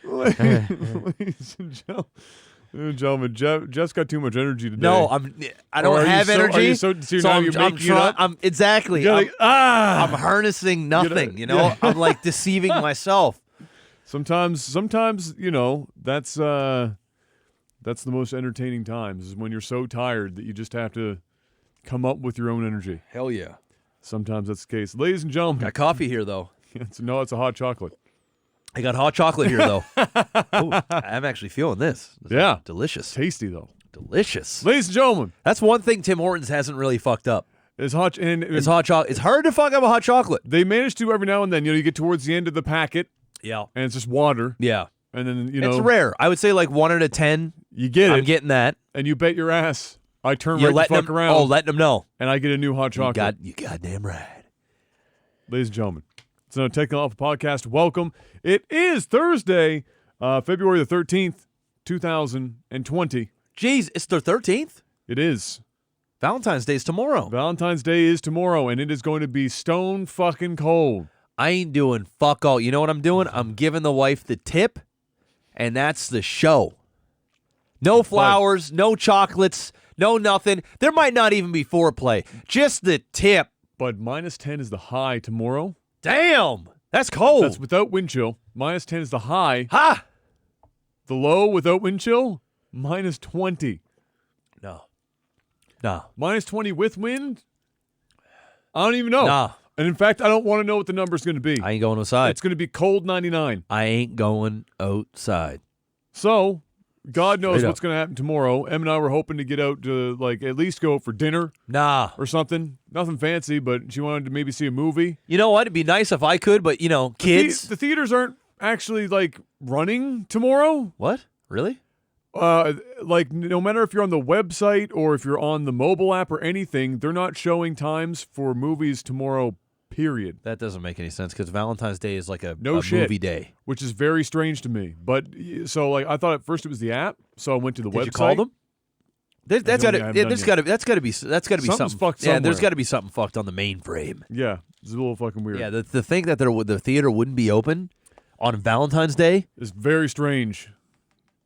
Ladies and gentlemen, Jeff's got too much energy today. No, I don't have energy. So now you're making it up? Exactly. I'm harnessing nothing. I'm like deceiving myself. Sometimes, that's the most entertaining times is when you're so tired that you just have to come up with your own energy. Hell yeah. Sometimes that's the case. Ladies and gentlemen. Got coffee here, though. It's a hot chocolate. I got hot chocolate here, though. Ooh, I'm actually feeling this. Yeah. Delicious. Tasty, though. Delicious. Ladies and gentlemen. That's one thing Tim Hortons hasn't really fucked up. It's hot chocolate. It's hard to fuck up a hot chocolate. They manage to every now and then. You get towards the end of the packet. Yeah. And it's just water. Yeah. And then, It's rare. I would say like 1 out of 10. You get it. I'm getting that. And you bet your ass. I turn right the fuck around. Oh, letting them know. And I get a new hot chocolate. You goddamn right. Ladies and gentlemen, it's another Technical Alpha podcast. Welcome. It is Thursday, February the 13th, 2020. Jeez, it's the 13th? It is. Valentine's Day is tomorrow. Valentine's Day is tomorrow, and it is going to be stone fucking cold. I ain't doing fuck all. You know what I'm doing? I'm giving the wife the tip, and that's the show. No flowers, no chocolates, no nothing. There might not even be foreplay. Just the tip. But -10 is the high tomorrow. Damn, that's cold. That's without wind chill. -10 is the high. Ha! The low without wind chill, -20. No. -20 with wind? I don't even know. Nah. And in fact, I don't want to know what the number's going to be. I ain't going outside. It's going to be cold 99. I ain't going outside. So, God knows what's going to happen tomorrow. Em and I were hoping to get out to, at least go for dinner. Nah. Or something. Nothing fancy, but she wanted to maybe see a movie. You know what? It'd be nice if I could, but, kids. The theaters aren't actually, running tomorrow. What? Really? No matter if you're on the website or if you're on the mobile app or anything, they're not showing times for movies tomorrow, period. That doesn't make any sense because Valentine's Day is like a shit, movie day. Which is very strange to me. But, so, I thought at first it was the app, so I went to the website. Did you call them? That's got to be something fucked somewhere. Yeah, there's got to be something fucked on the mainframe. Yeah, it's a little fucking weird. Yeah, the thing that the theater wouldn't be open on Valentine's Day is very strange.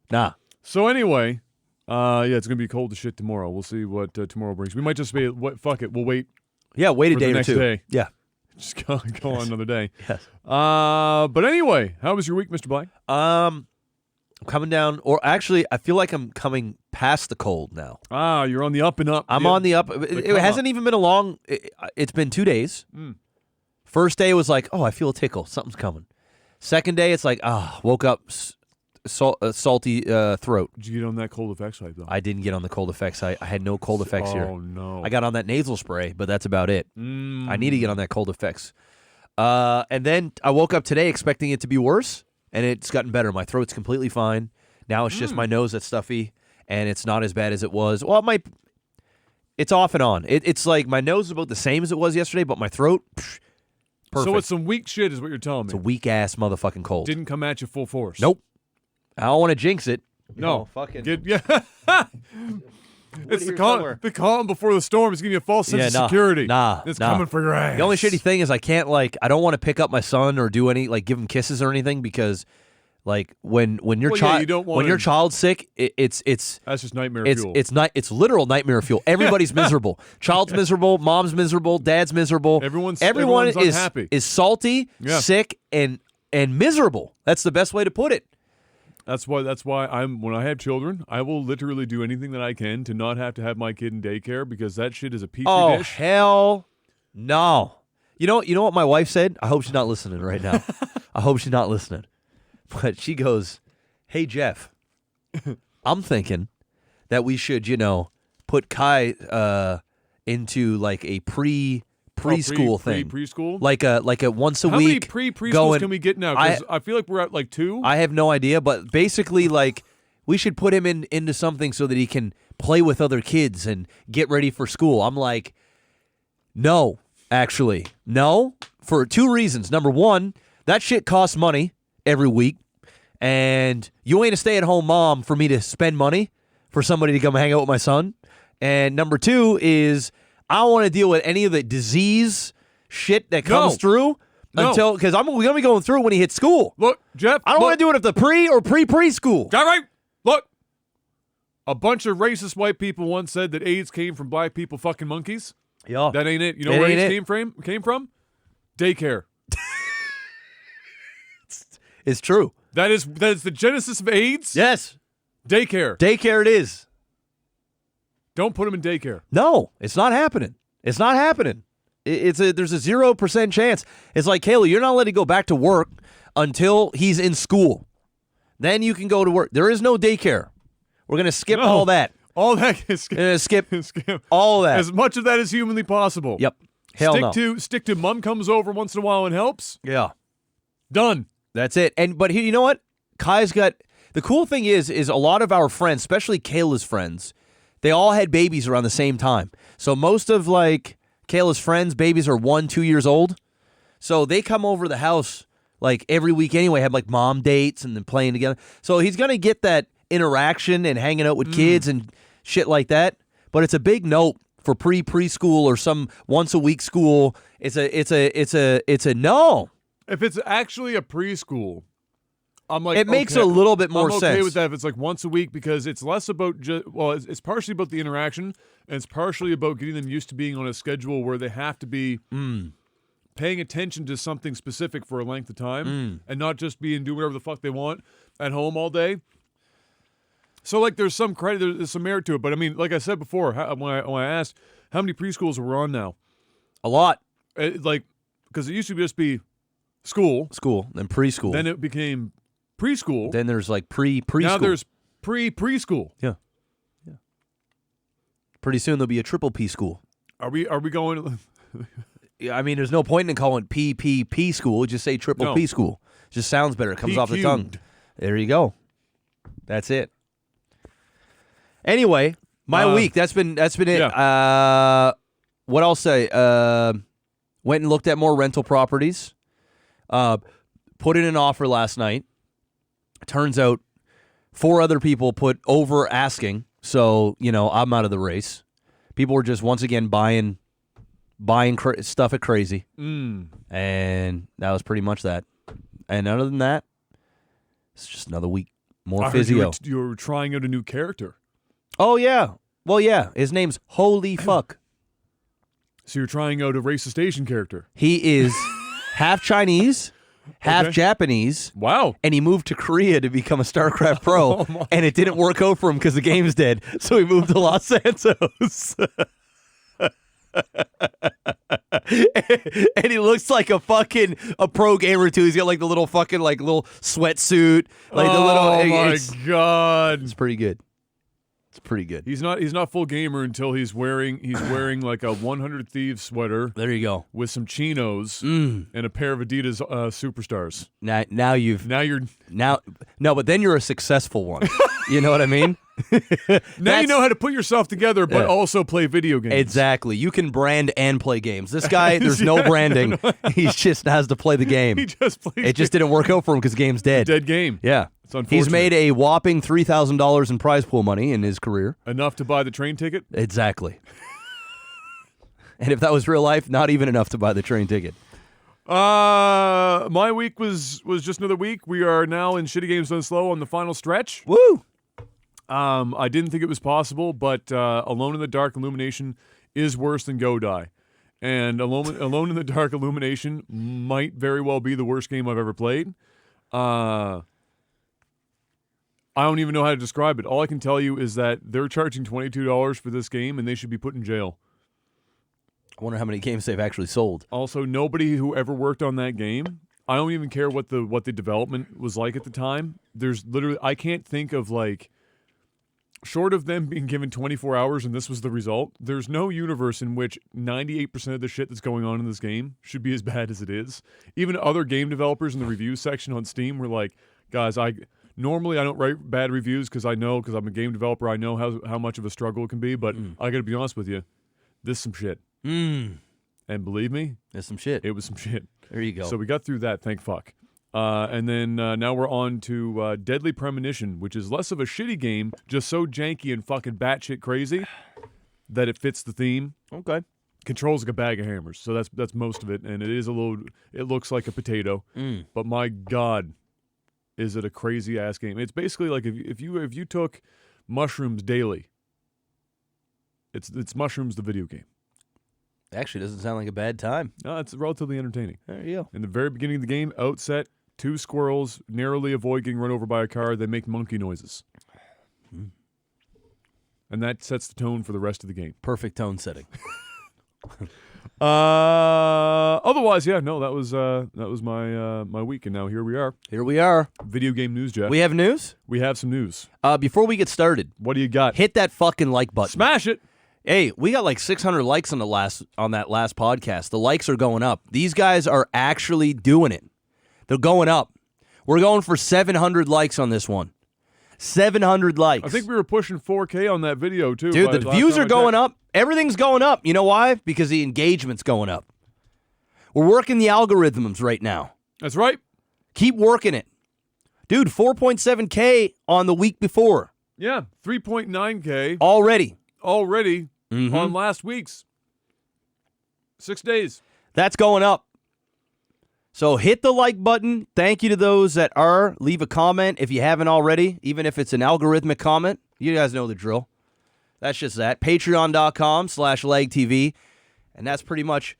Nah. So anyway, it's gonna be cold as shit tomorrow. We'll see what tomorrow brings. We might just be fuck it. We'll wait. Yeah, wait a day or two. Day. Yeah, just go on another day. Yes. But anyway, how was your week, Mr. Black? I'm coming down, or actually, I feel like I'm coming past the cold now. You're on the up and up. I'm on the up. It hasn't even been a long. It's been 2 days. First day was like, oh, I feel a tickle. Something's coming. Second day, it's like, woke up. Salty throat. Did you get on that cold effects hype, though? I didn't get on the cold effects. I had no cold effects here. Oh, no. I got on that nasal spray, but that's about it. I need to get on that cold effects. And then I woke up today expecting it to be worse, and it's gotten better. My throat's completely fine. Now it's just my nose that's stuffy, and it's not as bad as it was. Well, it's off and on. It's like my nose is about the same as it was yesterday, but my throat, perfect. So it's some weak shit is what you're telling me. It's a weak-ass motherfucking cold. Didn't come at you full force. Nope. I don't want to jinx it. No. Fucking. It's the calm before the storm. It's giving you a false sense of security. It's coming for your ass. The only shitty thing is I can't, I don't want to pick up my son or do any, give him kisses or anything because, when your child's sick, it's that's just nightmare fuel. It's literal nightmare fuel. Everybody's miserable. Child's miserable. Mom's miserable. Dad's miserable. Everyone's is unhappy. Is salty, sick, and miserable. That's the best way to put it. That's why when I have children, I will literally do anything that I can to not have to have my kid in daycare because that shit is a petri dish. Oh, hell no. You know what my wife said? I hope she's not listening right now. I hope she's not listening. But she goes, "Hey, Jeff, I'm thinking that we should, put Kai into a preschool thing. Preschool? Like a once a week. How many preschools can we get now? Because I feel like we're at 2. I have no idea, but basically we should put him into something so that he can play with other kids and get ready for school. I'm like, no, actually. No, for 2 reasons. Number 1, that shit costs money every week, and you ain't a stay-at-home mom for me to spend money for somebody to come hang out with my son. And number 2 is I don't want to deal with any of the disease shit that comes No. through No. because we're going to be going through when he hits school. Look, Jeff. I don't want to do it at the pre or preschool. All right. Look. A bunch of racist white people once said that AIDS came from black people fucking monkeys. Yeah. That ain't it. You know It where ain't AIDS it. came from? Daycare. It's true. That is the genesis of AIDS. Yes. Daycare. Daycare it is. Don't put them in daycare. No, it's not happening. It's not happening. There's a 0% chance. It's like, Kayla, you're not letting go back to work until he's in school. Then you can go to work. There is no daycare. We're going to skip all that. All that is skip skip all that. as much of that as humanly possible. Yep. Hell no. Stick to mom comes over once in a while and helps. Yeah. Done. That's it. But you know what? Kai's got the cool thing is a lot of our friends, especially Kayla's friends, they all had babies around the same time. So most of like Kayla's friends' babies are 1-2 years old. So they come over the house like every week anyway, have like mom dates and then playing together. So he's gonna get that interaction and hanging out with kids and shit like that. But it's a big note for preschool or some once a week school. It's a no. If it's actually a preschool, I'm like, It makes okay. a little bit more I'm okay sense. with that if it's like once a week because it's less about it's partially about the interaction and it's partially about getting them used to being on a schedule where they have to be paying attention to something specific for a length of time and not just doing whatever the fuck they want at home all day. So like there's some credit, there's some merit to it, but I mean, like I said before, when I asked how many preschools were on now, A lot. Because it used to just be school, Then preschool. then it became preschool. Then there's like preschool. Now there's preschool. Yeah. Pretty soon there'll be a triple P school. Are we going? Yeah, I mean, there's no point in calling it PPP school. Just say triple No. P school. Just sounds better. It comes off the tongue. P-cubed. There you go. That's it. Anyway, my week. That's been it. Yeah. What I'll say. Went and looked at more rental properties. Put in an offer last night. Turns out 4 other people put over asking. So, I'm out of the race. People were just once again buying stuff at crazy. And that was pretty much that. And other than that, it's just another week. More I heard physio. you were trying out a new character. Oh, yeah. Well, yeah. His name's Holy Fuck. So you're trying out a racist Asian character. He is half Chinese, half Okay. Japanese. Wow. And he moved to Korea to become a StarCraft pro, and it didn't work out for him because the game's dead. So he moved to Los Santos. And he looks like a pro gamer too. He's got like the little fucking little sweatsuit, like the little. Oh my It's god. pretty good. It's pretty good. He's not full gamer until he's wearing like a 100 Thieves sweater There you go. with some chinos and a pair of Adidas Superstars. Now you're Now no, but then you're a successful one. You know what I mean? you know how to put yourself together, but Yeah. also play video games. Exactly. You can brand and play games. This guy, there's no branding. He just has to play the game. He just plays. It just didn't work out for him because the game's dead. dead game. Yeah. It's unfortunate. He's made a whopping $3,000 in prize pool money in his career. Enough to buy the train ticket. Exactly. And if that was real life, not even enough to buy the train ticket. My week was just another week. We are now in Shitty Games Done Slow on the final stretch. Woo! I didn't think it was possible, but Alone in the Dark Illumination is worse than Go Die. And Alone in the Dark Illumination might very well be the worst game I've ever played. I don't even know how to describe it. All I can tell you is that they're charging $22 for this game, and they should be put in jail. I wonder how many games they've actually sold. Also, nobody who ever worked on that game, I don't even care what the development was like at the time. There's literally, I can't think of short of them being given 24 hours and this was the result, there's no universe in which 98% of the shit that's going on in this game should be as bad as it is. Even other game developers in the review section on Steam were like, guys, normally I don't write bad reviews because I'm a game developer, I know how much of a struggle it can be, but I gotta be honest with you, this is some shit. And believe me, There's some shit. it was some shit. There you go. So we got through that, thank fuck. And then now we're on to Deadly Premonition, which is less of a shitty game, just so janky and fucking batshit crazy that it fits the theme. Okay. controls like a bag of hammers. So that's most of it, and it is a little. It looks like a potato, but my God, is it a crazy ass game? It's basically like if you took mushrooms daily. It's Mushrooms the video game. Actually, doesn't sound like a bad time. No, it's relatively entertaining. There you go. In the very beginning of the game, outset, 2 squirrels narrowly avoid getting run over by a car. They make monkey noises. And that sets the tone for the rest of the game. Perfect tone setting. Otherwise, yeah, no, that was my week, and now here we are. Here we are. Video game news, Jeff. We have news? We have some news. Before we get started, What do you got? hit that fucking like button. Smash it. Hey, we got like 600 likes on that last podcast. The likes are going up. These guys are actually doing it. They're going up. We're going for 700 likes on this one. 700 likes. I think we were pushing 4K on that video too. Dude, the views are going up. Everything's going up. You know why? Because the engagement's going up. We're working the algorithms right now. That's right. Keep working it. Dude, 4.7K on the week before. Yeah, 3.9K Already. on last week's 6 days. That's going up. So hit the like button. Thank you to those that are. Leave a comment if you haven't already, even if it's an algorithmic comment. You guys know the drill. That's just that. Patreon.com/LagTV. And that's pretty much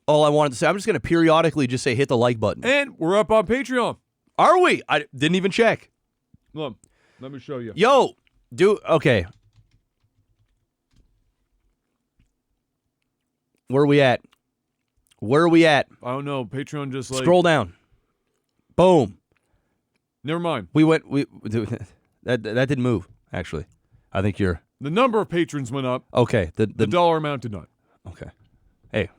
all I wanted to say. I'm just going to periodically just say hit the like button. And we're up on Patreon. Are we? I didn't even check. Look, let me show you. Yo, okay. Where are we at? I don't know. Patreon just like... Scroll down. Boom. Never mind. That didn't move, actually. I think you're... The number of patrons went up. Okay. The dollar amount did not. Okay. Hey.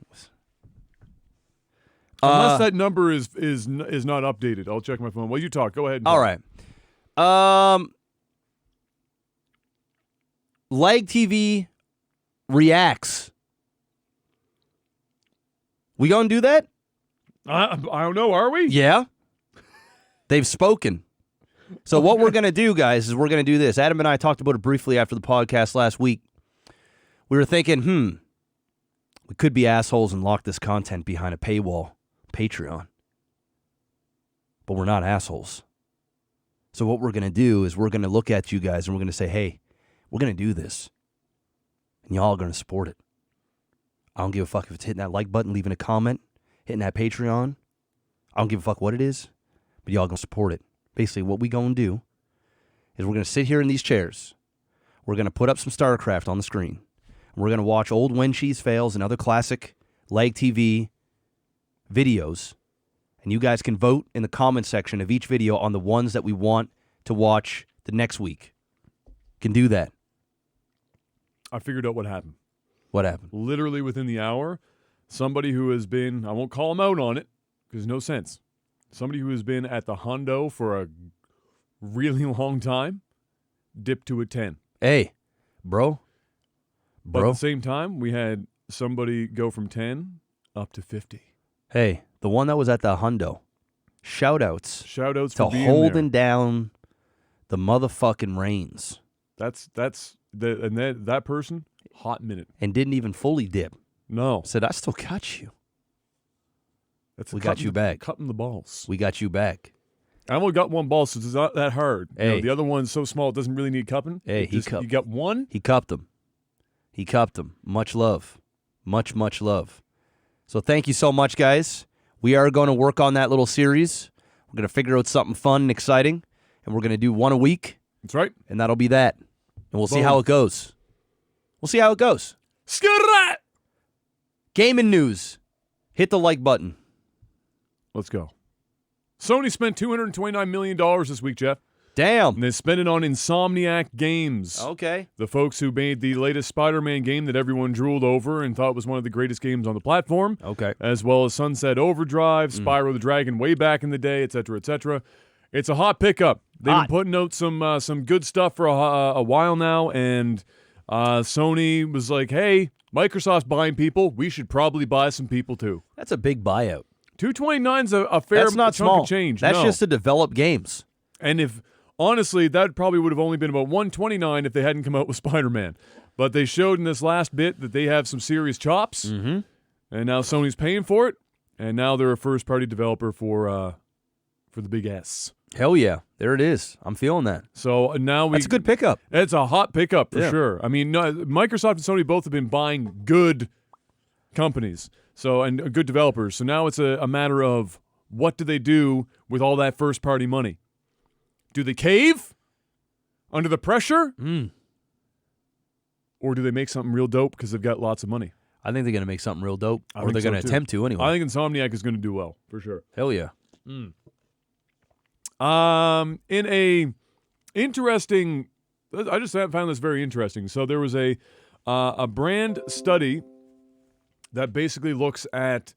Unless that number is not updated. I'll check my phone. Well, you talk. Go ahead. And all talk. right. Lag TV reacts. We gonna do that? I don't know. Are we? Yeah. They've spoken. So what we're going to do, guys, is we're going to do this. Adam and I talked about it briefly after the podcast last week. We were thinking, we could be assholes and lock this content behind a paywall, Patreon. But we're not assholes. So what we're going to do is we're going to look at you guys and we're going to say, hey, we're going to do this. And y'all are going to support it. I don't give a fuck if it's hitting that like button, leaving a comment, hitting that Patreon. I don't give a fuck what it is, but y'all going to support it. Basically, what we going to do is we're going to sit here in these chairs. We're going to put up some StarCraft on the screen. And we're going to watch old When Cheese Fails and other classic Lag TV videos. And you guys can vote in the comment section of each video on the ones that we want to watch the next week. Can do that. I figured out what happened. What happened? Literally within the hour, somebody who has been, I won't call him out on it because no sense. Somebody who has been at the hundo for a really long time dipped to a 10. Hey, bro. But at the same time, we had somebody go from 10 up to 50. Hey, the one that was at the hundo. Shout-outs to for being holding there. down the motherfucking reins. That person, hot minute. And didn't even fully dip. No. Said, I still got you. We got you back. Cutting the balls. We got you back. I only got one ball, so it's not that hard. Hey. You know, the other one's so small it doesn't really need cupping. Hey, you got one? He cupped him. Much love. Much, much love. So thank you so much, guys. We are going to work on that little series. We're going to figure out something fun and exciting, and we're going to do one a week. That's right. And that'll be that. And we'll see how it goes. Skirrat! Gaming news. Hit the like button. Let's go. Sony spent $229 million this week, Jeff. Damn. And they spent it on Insomniac Games. Okay. The folks who made the latest Spider-Man game that everyone drooled over and thought was one of the greatest games on the platform. Okay. As well as Sunset Overdrive, Spyro the Dragon way back in the day, etc., etc. It's a hot pickup. They've been putting out some good stuff for a while now, and Sony was like, hey, Microsoft's buying people. We should probably buy some people too. That's a big buyout. 229's a fair That's not chunk small. of change. That's no. just to develop games. And if honestly, that probably would have only been about $129 if they hadn't come out with Spider-Man. But they showed in this last bit that they have some serious chops, and now Sony's paying for it, and now they're a first-party developer for the big S. Hell yeah. There it is. I'm feeling that. So now That's a good pickup. It's a hot pickup for sure. I mean, Microsoft and Sony both have been buying good companies, and good developers. So now it's a matter of what do they do with all that first-party money? Do they cave under the pressure? Or do they make something real dope because they've got lots of money? I think they're going to make something real dope. Or they're going to attempt to anyway. I think Insomniac is going to do well, for sure. Hell yeah. In a interesting, I just found this very interesting. So there was a brand study that basically looks at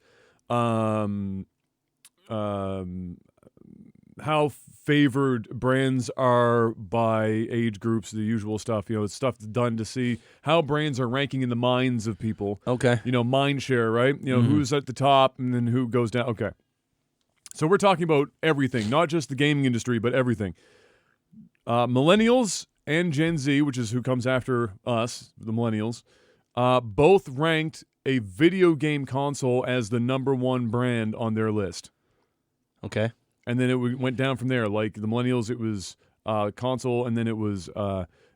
how favored brands are by age groups, the usual stuff. It's stuff done to see how brands are ranking in the minds of people. Okay. Mind share, right? Who's at the top and then who goes down. Okay. So we're talking about everything, not just the gaming industry, but everything. Millennials and Gen Z, which is who comes after us, the millennials, both ranked a video game console as the number one brand on their list. Okay. And then it went down from there. Like the millennials, it was console, and then it was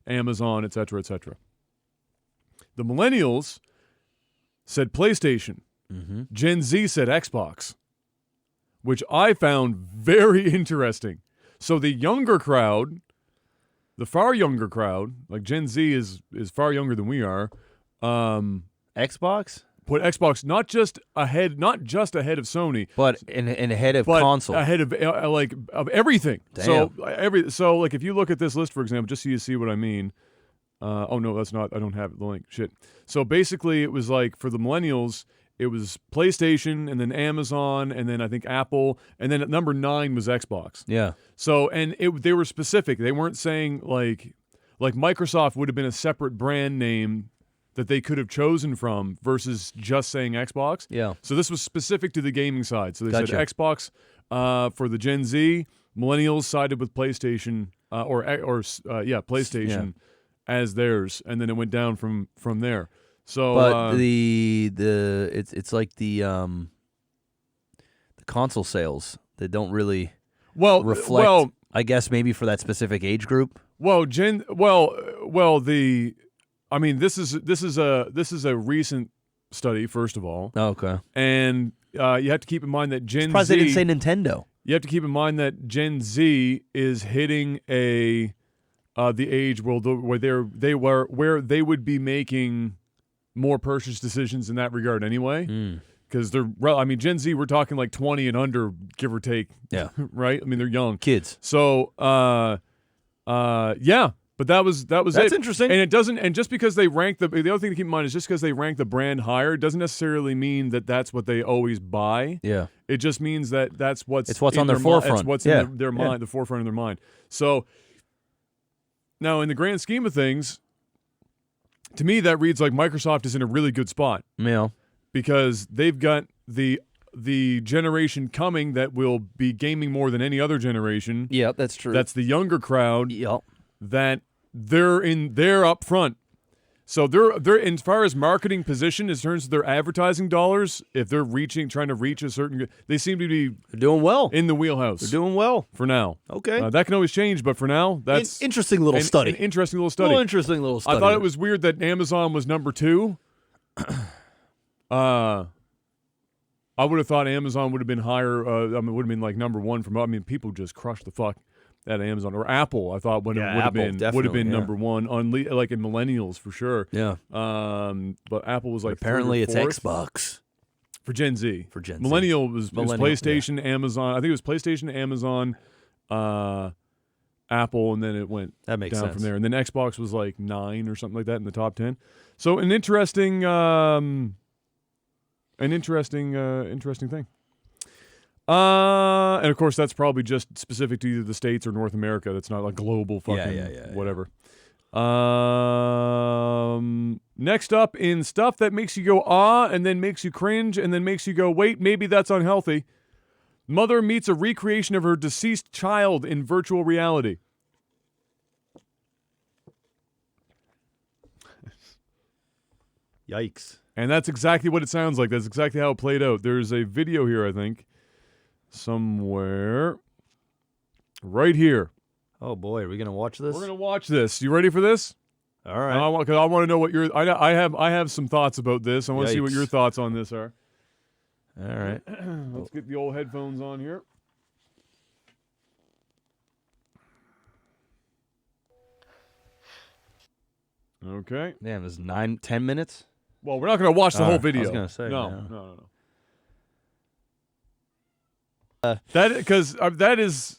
Amazon, et cetera, et cetera. The millennials said PlayStation. Gen Z said Xbox, which I found very interesting. So the younger crowd, the far younger crowd, like Gen Z is far younger than we are. Xbox? Put Xbox not just ahead of Sony, but in ahead of console, ahead of of everything. Damn. So if you look at this list, for example, just so you see what I mean. Oh no, that's not. I don't have the link. Shit. So basically, it was like for the millennials, it was PlayStation, and then Amazon, and then I think Apple, and then at number 9 was Xbox. Yeah. So they were specific. They weren't saying like Microsoft would have been a separate brand name that they could have chosen from versus just saying Xbox. Yeah. So this was specific to the gaming side. So they Gotcha. said Xbox for the Gen Z. Millennials sided with PlayStation PlayStation as theirs, and then it went down from there. So, but it's like the console sales that don't really reflect. I guess maybe for that specific age group. This is a recent study, first of all. Oh, okay. And you have to keep in mind that Gen Surprised Z. they didn't say Nintendo. You have to keep in mind that Gen Z is hitting the age where they would be making more purchase decisions in that regard anyway. Because Gen Z, we're talking like 20 and under, give or take. Yeah. Right? I mean, they're young kids. So, yeah. But that's That's interesting. And it doesn't. And just because they rank the other thing to keep in mind is just because they rank the brand higher doesn't necessarily mean that that's what they always buy. Yeah. It just means that it's what's on their forefront. It's what's in their mind, the forefront of their mind. So now, in the grand scheme of things, to me that reads like Microsoft is in a really good spot. Yeah. Because they've got the generation coming that will be gaming more than any other generation. Yeah, that's true. That's the younger crowd. Yep. That they're up front. So they're as far as marketing position in terms of their advertising dollars, if they're trying to reach a certain, they seem to be They're doing well. in the wheelhouse. They're doing well. For now. Okay. That can always change, but for now, that's interesting little study. An interesting little study. Interesting little study. I thought it was weird that Amazon was number 2. I would have thought Amazon would have been higher. Would have been like number 1 people just crushed the fuck at Amazon, or Apple. I thought would have been number 1 on like in millennials for sure. Yeah. But Apple was like apparently it's 4th. Xbox for Gen Z. For Gen Z. Millennial was PlayStation, Amazon. I think it was PlayStation, Amazon, Apple, and then it went that makes down sense from there. And then Xbox was like 9 or something like that in the top 10. So an interesting thing. And of course, that's probably just specific to either the States or North America. That's not like global fucking whatever. Next up in stuff that makes you go and then makes you cringe and then makes you go, wait, maybe that's unhealthy. Mother meets a recreation of her deceased child in virtual reality. Yikes. And that's exactly what it sounds like. That's exactly how it played out. There's a video here, I think, somewhere. Right here. Oh, boy. Are we going to watch this? We're going to watch this. You ready for this? All right. Because I want to know what your... I have some thoughts about this. I want to see what your thoughts on this are. All right. Let's get the old headphones on here. Okay. Damn, it's 10 minutes? Well, we're not going to watch the whole video. I was going to say. No. Because that is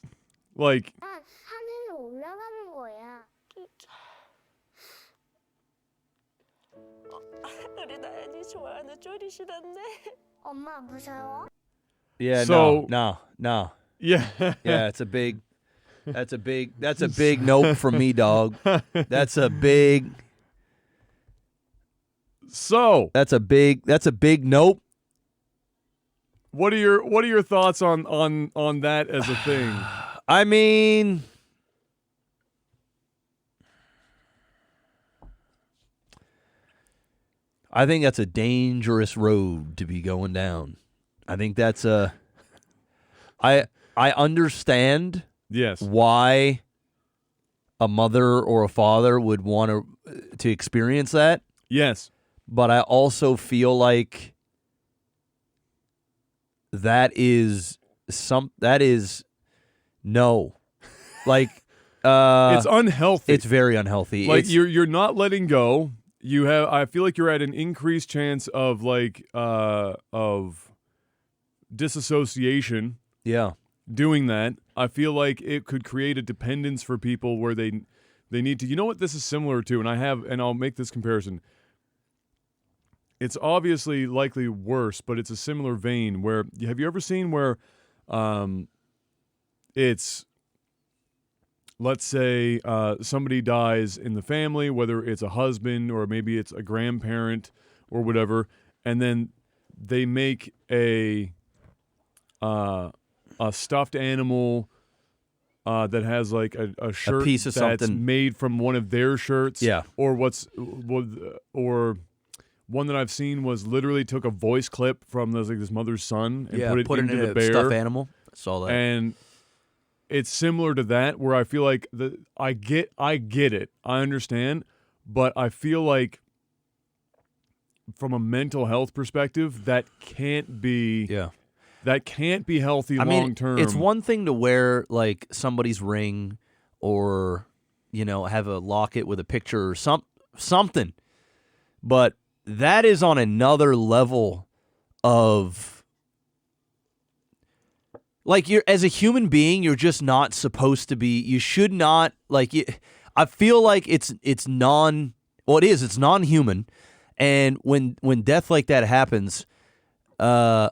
like... 하늘로 올라가는 거야. 우리 나연이 좋아하는 쪼리 신었네. 엄마 무서워? Yeah, So- no. Yeah. Yeah, that's a big nope from me, dog. That's a big nope. What are your thoughts on that as a thing? I mean, I think that's a dangerous road to be going down. I think that's I understand Yes. why a mother or a father would want to experience that, Yes. but I also feel like that is no. Like It's unhealthy. it's very unhealthy. like It's- you're not letting go. I feel like you're at an increased chance of of disassociation yeah. doing that. I feel like it could create a dependence for people where they need to. You know what this is similar to, and I'll make this comparison. It's obviously likely worse, but it's a similar vein where have you ever seen where it's, let's say somebody dies in the family, whether it's a husband or maybe it's a grandparent or whatever, and then they make a stuffed animal that has like a shirt piece of that's something. made from one of their shirts. Yeah. Or or one that I've seen was literally took a voice clip from this mother's son and put it into the a bear. stuffed animal. I saw that. And it's similar to that where I feel like I get it. I understand, but I feel like from a mental health perspective, that can't be healthy long term. It's one thing to wear like somebody's ring or have a locket with a picture or something. But that is on another level of like you're as a human being, you're just not supposed to be. You should not like. I feel like it's non-human, and when death like that happens, we're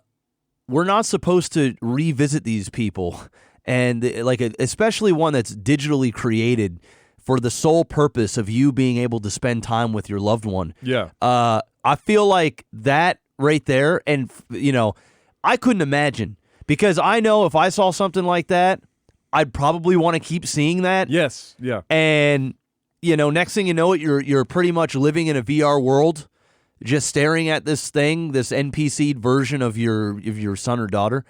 not supposed to revisit these people, and especially one that's digitally created for the sole purpose of you being able to spend time with your loved one. Yeah. I feel like that right there, and I couldn't imagine, because I know if I saw something like that, I'd probably want to keep seeing that. Yes. Yeah. And next thing you know, you're pretty much living in a VR world, just staring at this thing, this NPC'd version of your son or daughter.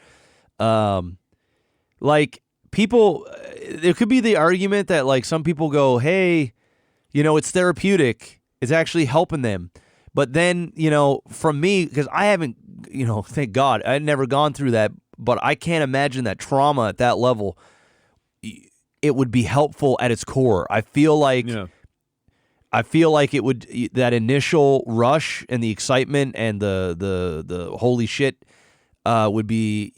Like people, there could be the argument that like some people go, hey, it's therapeutic, it's actually helping them. But then, from me, because I haven't, thank God, I'd never gone through that, but I can't imagine that trauma at that level, it would be helpful at its core. I feel like it would, that initial rush and the excitement and the holy shit would be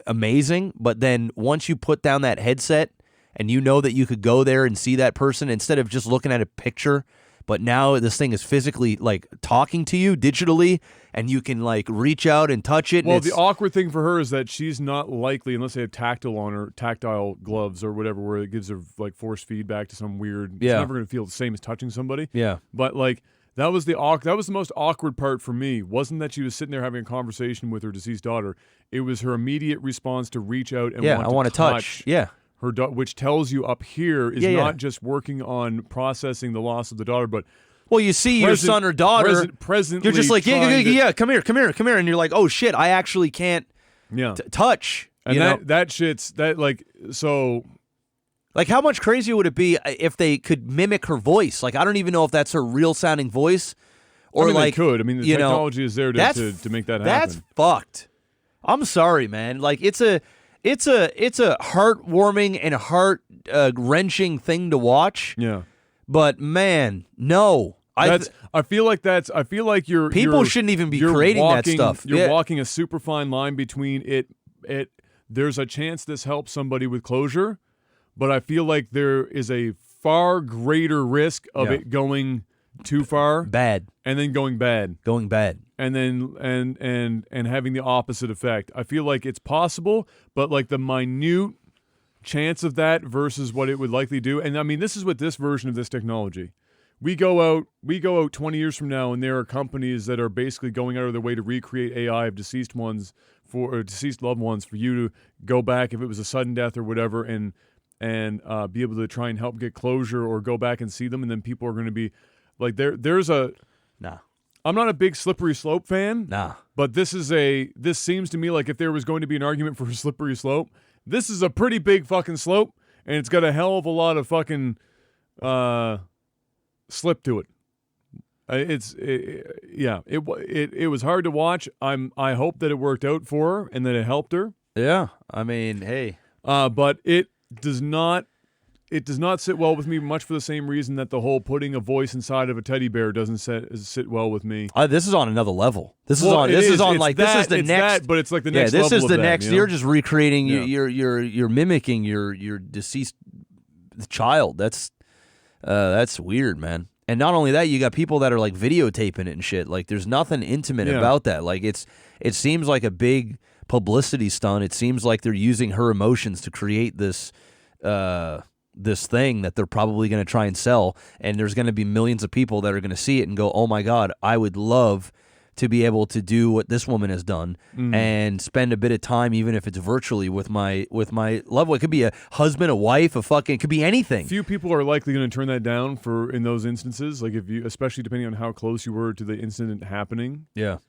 amazing. But then once you put down that headset and that you could go there and see that person instead of just looking at a picture, but now this thing is physically like talking to you digitally, and you can like reach out and touch it. Well, the awkward thing for her is that she's not likely, unless they have tactile gloves or whatever, where it gives her like force feedback to some weird. It's never going to feel the same as touching somebody. Yeah. But like that was the most awkward part for me. Wasn't that she was sitting there having a conversation with her deceased daughter? It was her immediate response to reach out and I want to touch. Yeah. Which tells you up here is not just working on processing the loss of the daughter, but Well, you see your son or daughter, presently you're just like, trying yeah, come here, and you're like, oh shit, I actually can't touch. And that shit's that like so. Like, how much crazier would it be if they could mimic her voice? Like, I don't even know if that's her real sounding voice, or they like could. I mean, the technology is there to make that happen. That's fucked. I'm sorry, man. Like, it's a heartwarming and heart wrenching thing to watch. Yeah. But man, no. I feel like people shouldn't even be creating that stuff. You're walking a super fine line between it. There's a chance this helps somebody with closure, but I feel like there is a far greater risk of it going too far, bad, and then going bad, and then and having the opposite effect. I feel like it's possible, but like the minute chance of that versus what it would likely do. And I mean, this is with this version of this technology. We go out 20 years from now, and there are companies that are basically going out of their way to recreate AI of deceased loved ones for you to go back if it was a sudden death or whatever, and be able to try and help get closure or go back and see them. And then people are going to be like, there's a nah. I'm not a big slippery slope fan. Nah. But this seems to me like if there was going to be an argument for a slippery slope, this is a pretty big fucking slope, and it's got a hell of a lot of fucking slip to it. It was hard to watch. I hope that it worked out for her and that it helped her. Yeah, I mean, hey. But it does not sit well with me, much for the same reason that the whole putting a voice inside of a teddy bear doesn't sit well with me. This is on another level. This is the next. But it's like the next. This level is the of next. That, you know? You're just recreating. You're mimicking your deceased child. That's weird, man. And not only that, you got people that are like videotaping it and shit. Like, there's nothing intimate about that. Like, it seems like a big publicity stunt. It seems like they're using her emotions to create this thing that they're probably going to try and sell. And there's going to be millions of people that are going to see it and go, "Oh my God, I would love to be able to do what this woman has done and spend a bit of time, even if it's virtually, with my loved one." It could be a husband, a wife, it could be anything. Few people are likely going to turn that down in those instances. Like, if you, especially depending on how close you were to the incident happening. Yeah.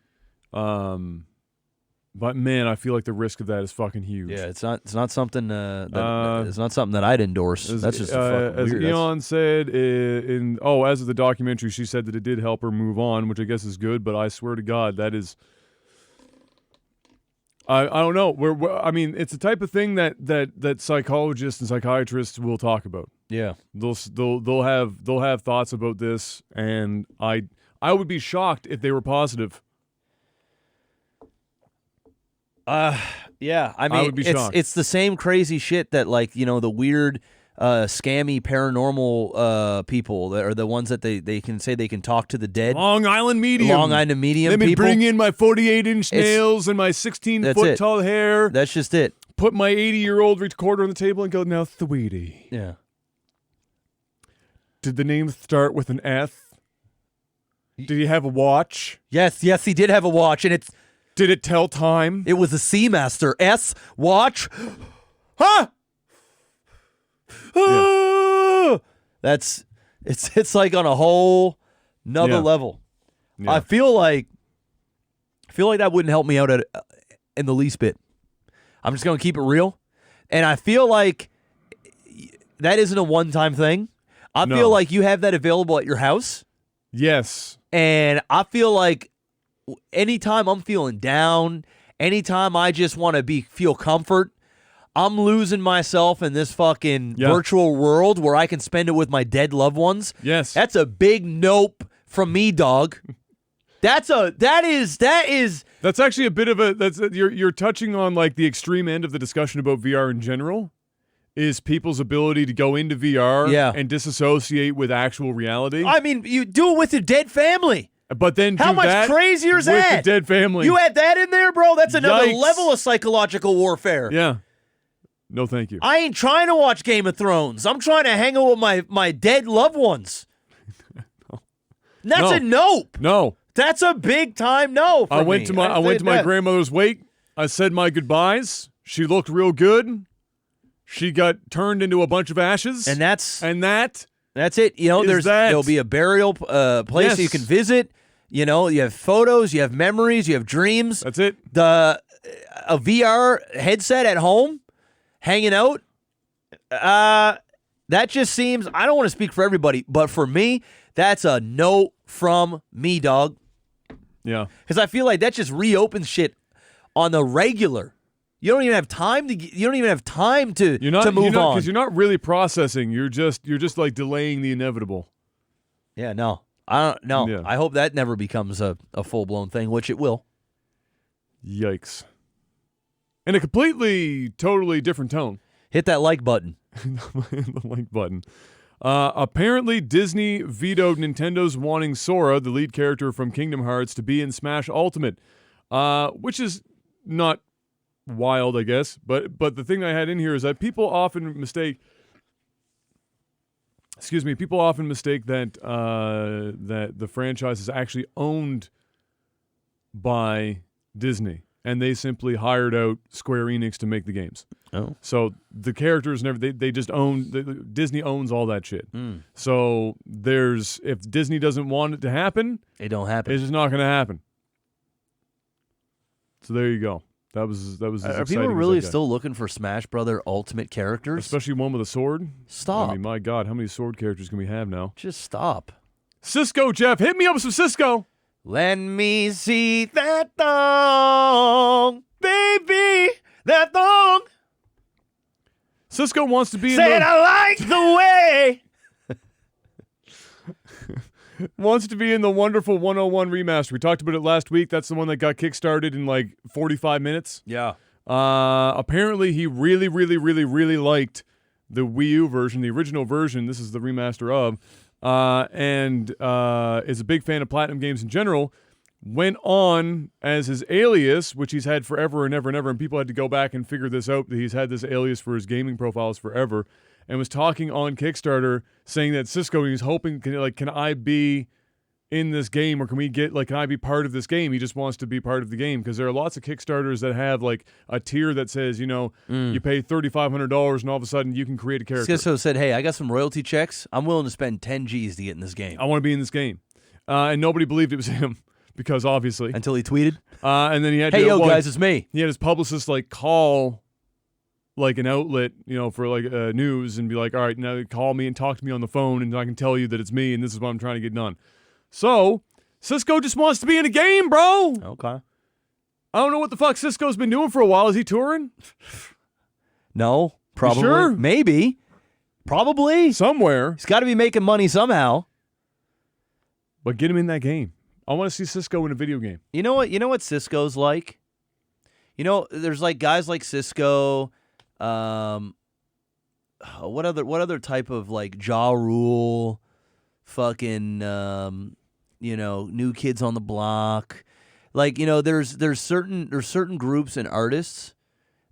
But man, I feel like the risk of that is fucking huge. Yeah, it's not something it's not something that I'd endorse. That's just fucking as weird. Eon said as of the documentary, she said that it did help her move on, which I guess is good. But I swear to God, that is, I don't know. I mean, it's the type of thing that psychologists and psychiatrists will talk about. Yeah, they'll have thoughts about this, and I would be shocked if they were positive. Yeah, I mean, would be shocked. It's the same crazy shit that, like, the weird, scammy paranormal people that are the ones that they can say they can talk to the dead. Long Island medium. Let me people. Bring in my 48-inch nails and my 16-foot tall hair. That's just it. Put my 80-year-old recorder on the table and go, "Now, sweetie. Yeah. Did the name start with an F? Did he have a watch? Yes, he did have a watch, and it's... Did it tell time? It was a Seamaster. S watch. Huh? Yeah. It's like on a whole another level. Yeah. I feel like that wouldn't help me out in the least bit. I'm just going to keep it real. And I feel like that isn't a one-time thing. I feel like you have that available at your house. Yes. And I feel like anytime I'm feeling down, anytime I just want to feel comfort, I'm losing myself in this fucking virtual world where I can spend it with my dead loved ones. Yes. That's a big nope from me, dog. That's actually a bit of you're touching on like the extreme end of the discussion about VR in general, is people's ability to go into VR and disassociate with actual reality. I mean, you do it with your dead family. But then how much crazier is that? With the dead family. You had that in there, bro? That's another level of psychological warfare. Yeah. No, thank you. I ain't trying to watch Game of Thrones. I'm trying to hang out with my dead loved ones. No. That's a nope. No. That's a big time no for I went me. I went to my grandmother's wake. I said my goodbyes. She looked real good. She got turned into a bunch of ashes. And that That's it. You know, there'll be a burial place that you can visit. You know, you have photos, you have memories, you have dreams. That's it. A VR headset at home, hanging out. That just seems, I don't want to speak for everybody, but for me, that's a no from me, dog. Yeah. Because I feel like that just reopens shit on the regular. You don't even have time to move on. Because you're not really processing. You're just like delaying the inevitable. Yeah, no. I don't know. Yeah. I hope that never becomes a full-blown thing, which it will. Yikes. In a totally different tone. Hit that like button. The like button. Apparently, Disney vetoed Nintendo's wanting Sora, the lead character from Kingdom Hearts, to be in Smash Ultimate, which is not wild, I guess. But the thing I had in here is that people often mistake that that the franchise is actually owned by Disney, and they simply hired out Square Enix to make the games. Oh, so the characters they just own. Disney owns all that shit. So if Disney doesn't want it to happen, it don't happen. It's just not going to happen. So there you go. That was. Are people really still looking for Smash Brother Ultimate characters? Especially one with a sword? Stop. I mean, my God, how many sword characters can we have now? Just stop. Sisqo, Jeff, hit me up with some Sisqo. Let me see that thong, baby, that thong. Sisqo wants to be Said I like the way. Wants to be in the wonderful 101 remaster. We talked about it last week. That's the one that got kickstarted in like 45 minutes. Yeah. Apparently, he really, really, really, really liked the Wii U version, the original version. This is the remaster of. And is a big fan of Platinum games in general. Went on as his alias, which he's had forever and ever and ever. And people had to go back and figure this out, that he's had this alias for his gaming profiles forever. And was talking on Kickstarter saying that Sisqo, he was hoping, can I be in this game, or can I be part of this game? He just wants to be part of the game, because there are lots of Kickstarters that have like a tier that says, you pay $3,500 and all of a sudden you can create a character. Sisqo said, hey, I got some royalty checks. I'm willing to spend 10 G's to get in this game. I want to be in this game. And nobody believed it was him, because obviously. Until he tweeted. And then he had guys, it's me. He had his publicist call like an outlet, for news, and be like, all right, now call me and talk to me on the phone, and I can tell you that it's me and this is what I'm trying to get done. So Sisqo just wants to be in a game, bro. Okay. I don't know what the fuck Sisqo's been doing for a while. Is he touring? No, probably. You sure? Maybe. Probably. Somewhere. He's got to be making money somehow. But get him in that game. I want to see Sisqo in a video game. You know what Sisqo's like? There's like guys like Sisqo. What other type of like Ja Rule, fucking New Kids on the Block, there's certain groups and artists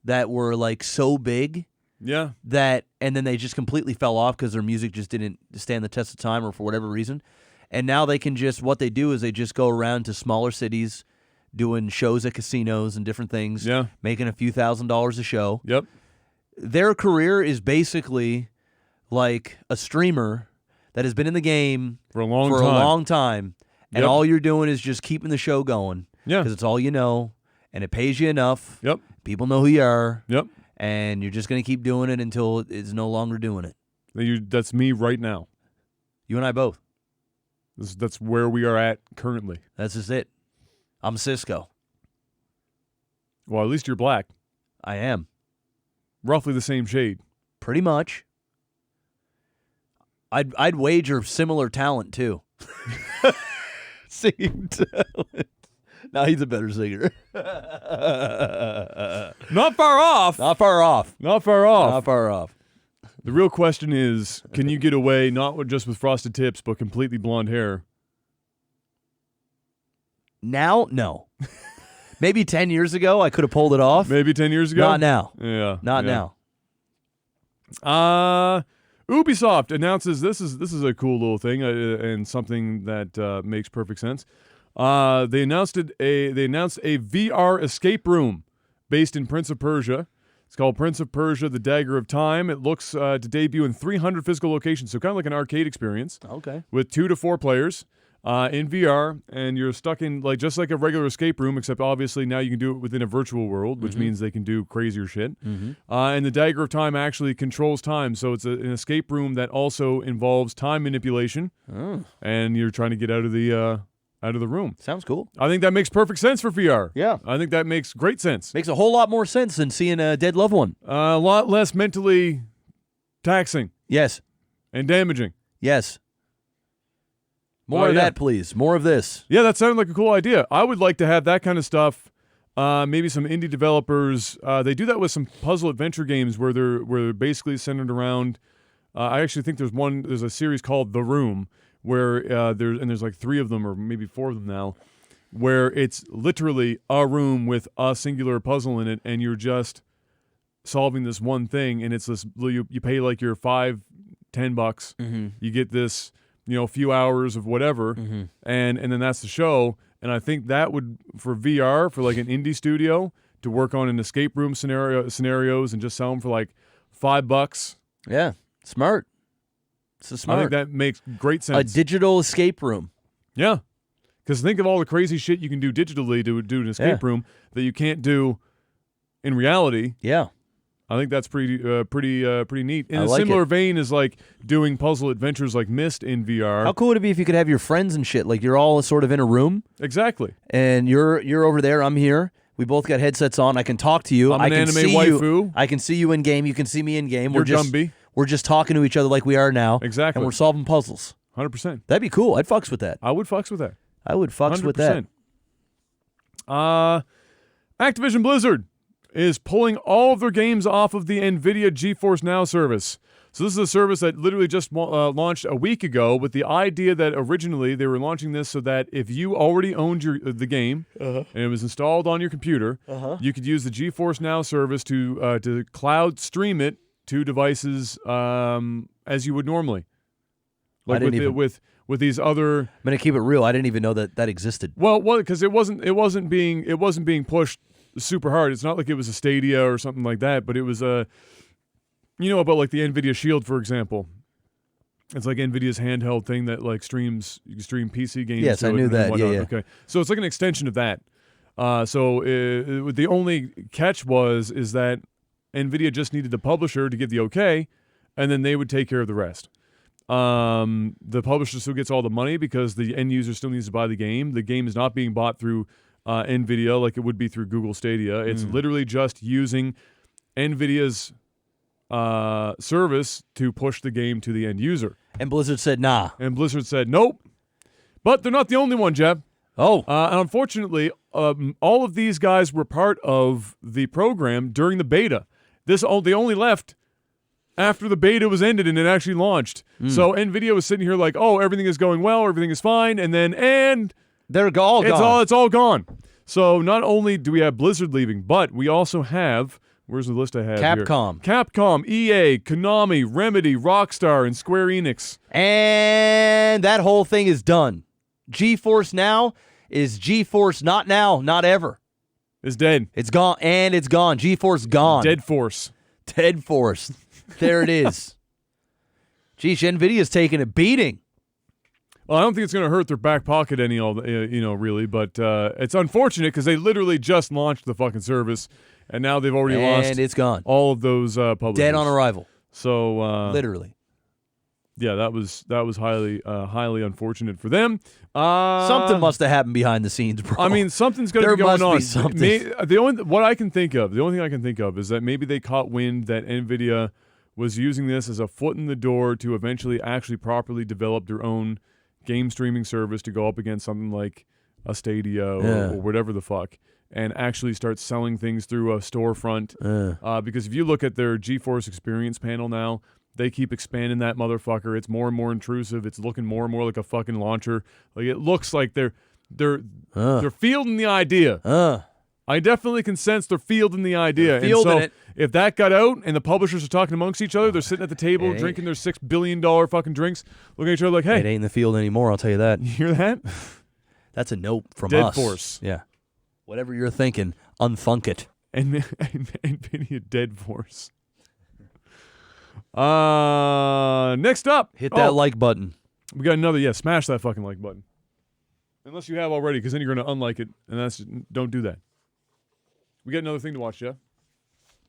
that were like so big, and then they just completely fell off because their music just didn't stand the test of time, or for whatever reason, and now they can what they do is they just go around to smaller cities, doing shows at casinos and different things, making a few $1,000s a show. Yep. Their career is basically like a streamer that has been in the game for a long time, and all you're doing is just keeping the show going. Yeah, because it's all you know, and it pays you enough. Yep. People know who you are. Yep. And you're just going to keep doing it until it's no longer doing it. That's me right now. You and I both. That's where we are at currently. That's just it. I'm Sisqo. Well, at least you're black. I am. Roughly the same shade. Pretty much. I'd wager similar talent too. Singing talent. No, he's a better singer. Not far off. Not far off. Not far off. Not far off. The real question is, can you get away not just with frosted tips, but completely blonde hair? Now, no. Maybe 10 years ago, I could have pulled it off. Maybe 10 years ago? Not now. Yeah. Not now. Ubisoft announces this is a cool little thing and something that makes perfect sense. They announced a VR escape room based in Prince of Persia. It's called Prince of Persia: The Dagger of Time. It looks to debut in 300 physical locations, so kind of like an arcade experience. Okay. With 2 to 4 players in VR, and you're stuck in just like a regular escape room, except obviously now you can do it within a virtual world, which means they can do crazier shit. And the Dagger of Time actually controls time, so it's an escape room that also involves time manipulation, and you're trying to get out of the room. Sounds cool. I think that makes perfect sense for VR. Yeah. I think that makes great sense. Makes a whole lot more sense than seeing a dead loved one. A lot less mentally taxing Yes. and damaging. Yes. More of that, please. More of this. Yeah, that sounded like a cool idea. I would like to have that kind of stuff. Maybe some indie developers. They do that with some puzzle adventure games where they're basically centered around. I actually think there's a series called The Room where there's like 3 of them or maybe 4 of them now, where it's literally a room with a singular puzzle in it, and you're just solving this one thing, and it's this. You pay like your $5-10. You get this. Few hours of whatever, and then that's the show. And I think that would, for VR, for like an indie studio to work on an escape room scenarios and just sell them for like $5. Yeah, smart. It's smart. I think that makes great sense. A digital escape room. Yeah, because think of all the crazy shit you can do digitally to do an escape room that you can't do in reality. Yeah. I think that's pretty neat. In a like similar it. vein as like doing puzzle adventures like Myst in VR. How cool would it be if you could have your friends and shit? Like you're all sort of in a room. Exactly. And you're over there. I'm here. We both got headsets on. I can talk to you. I'm I an can anime see waifu. You. I can see you in game. You can see me in game. You're Gumby. We're just talking to each other like we are now. Exactly. And we're solving puzzles. 100%. That'd be cool. I'd fucks with that. I would fucks with that. I would fucks 100%. with that. Activision Blizzard is pulling all of their games off of the NVIDIA GeForce Now service. So this is a service that literally just launched a week ago with the idea that originally they were launching this so that if you already owned the game and it was installed on your computer, you could use the GeForce Now service to cloud stream it to devices as you would normally. Like with these other. I'm gonna keep it real. I didn't even know that existed. Well, because it wasn't being pushed super hard. It's not like it was a Stadia or something like that, but it was about like the NVIDIA Shield, for example. It's like NVIDIA's handheld thing that like you can stream PC games. Yes, I knew that. Yeah. Okay, so it's like an extension of that. The only catch is that NVIDIA just needed the publisher to give the okay, and then they would take care of the rest. The publisher still gets all the money because the end user still needs to buy the game. The game is not being bought through NVIDIA like it would be through Google Stadia. It's literally just using NVIDIA's service to push the game to the end user. And Blizzard said, nah. And Blizzard said, nope. But they're not the only one, Jeb. Oh. And unfortunately, all of these guys were part of the program during the beta. They only left after the beta was ended and it actually launched. So NVIDIA was sitting here like, oh, everything is going well, everything is fine, and they're all gone. It's all gone. So not only do we have Blizzard leaving, but we also have, where's the list I have Capcom. here? Capcom, EA, Konami, Remedy, Rockstar, and Square Enix. And that whole thing is done. GeForce Now is GeForce not now, not ever. It's dead. It's gone, and it's gone. GeForce gone. Dead Force. Dead Force. There it is. Geesh, NVIDIA's taking a beating. Well, I don't think it's going to hurt their back pocket really, but it's unfortunate because they literally just launched the fucking service, and now they've already lost. And it's gone. All of those publishers. Dead on arrival. So literally. Yeah, that was highly unfortunate for them. Something must have happened behind the scenes, bro. I mean, something's going to be going on. Be something. The only thing I can think of is that maybe they caught wind that NVIDIA was using this as a foot in the door to eventually actually properly develop their own game streaming service to go up against something like a Stadia or whatever the fuck, and actually start selling things through a storefront. Because if you look at their GeForce Experience panel now, they keep expanding that motherfucker. It's more and more intrusive. It's looking more and more like a fucking launcher. Like it looks like they're fielding the idea. I definitely can sense they're fielding the idea. They're fielding it. If that got out and the publishers are talking amongst each other, they're sitting at the table drinking their $6 billion fucking drinks, looking at each other like, hey. It ain't in the field anymore, I'll tell you that. You hear that? That's a note from Dead us. Force. Yeah. Whatever you're thinking, unthunk it. and NVIDIA Dead Force. Next up, Hit that like button. we got another. Yeah, smash that fucking like button. Unless you have already, because then you're going to unlike it, and don't do that. We got another thing to watch, Jeff.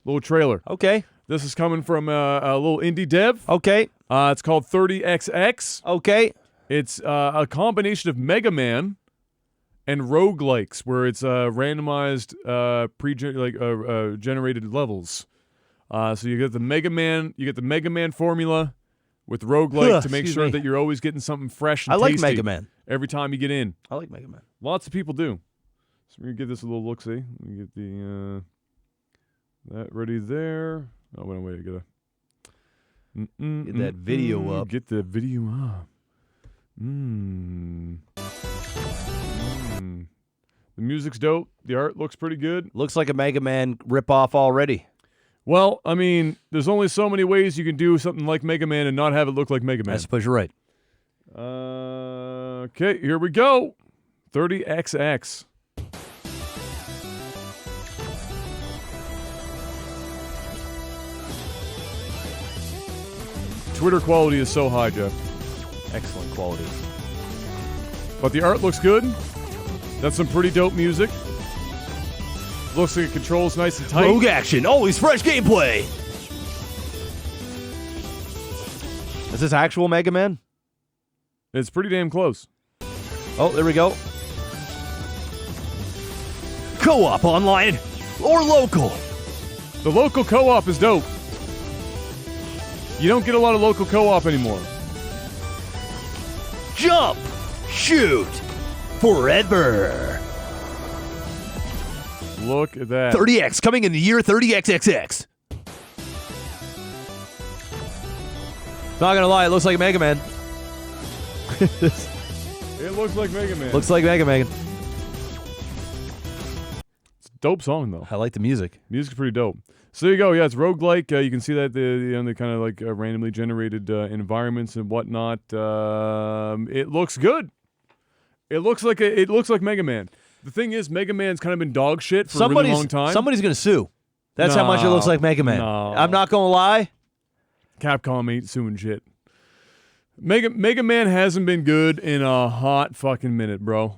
Little trailer. Okay. This is coming from a little indie dev. Okay. It's called 30XX. Okay. It's a combination of Mega Man and roguelikes, where it's randomized, generated levels. So you get the Mega Man formula with roguelike to make sure that you're always getting something fresh and I like tasty Mega Man. every time you get in. I like Mega Man. Lots of people do. So we're gonna give this a little look-see. Let me get the that ready there. Oh wait, I gotta Get that video up. Get the video up. The music's dope. The art looks pretty good. Looks like a Mega Man ripoff already. Well, I mean, there's only so many ways you can do something like Mega Man and not have it look like Mega Man. I suppose you're right. Okay, here we go. 30XX. Twitter quality is so high, Jeff. Excellent quality. But the art looks good. That's some pretty dope music. Looks like it controls nice and tight. Rogue action, always fresh gameplay. Is this actual Mega Man? It's pretty damn close. Oh, there we go. Co-op online or local. The local co-op is dope. You don't get a lot of local co-op anymore. Jump, shoot, forever. Look at that. 30X coming in the year 30XXX. Not gonna lie, it looks like Mega Man. It looks like Mega Man. Looks like Mega Man. It's a dope song, though. I like the music. Music's pretty dope. So there you go. Yeah, it's roguelike. You can see that the kind of like randomly generated environments and whatnot. It looks good. It looks like Mega Man. The thing is, Mega Man's kind of been dog shit for a really long time. Somebody's gonna sue. That's how much it looks like Mega Man. No. I'm not gonna lie. Capcom ain't suing shit. Mega Man hasn't been good in a hot fucking minute, bro.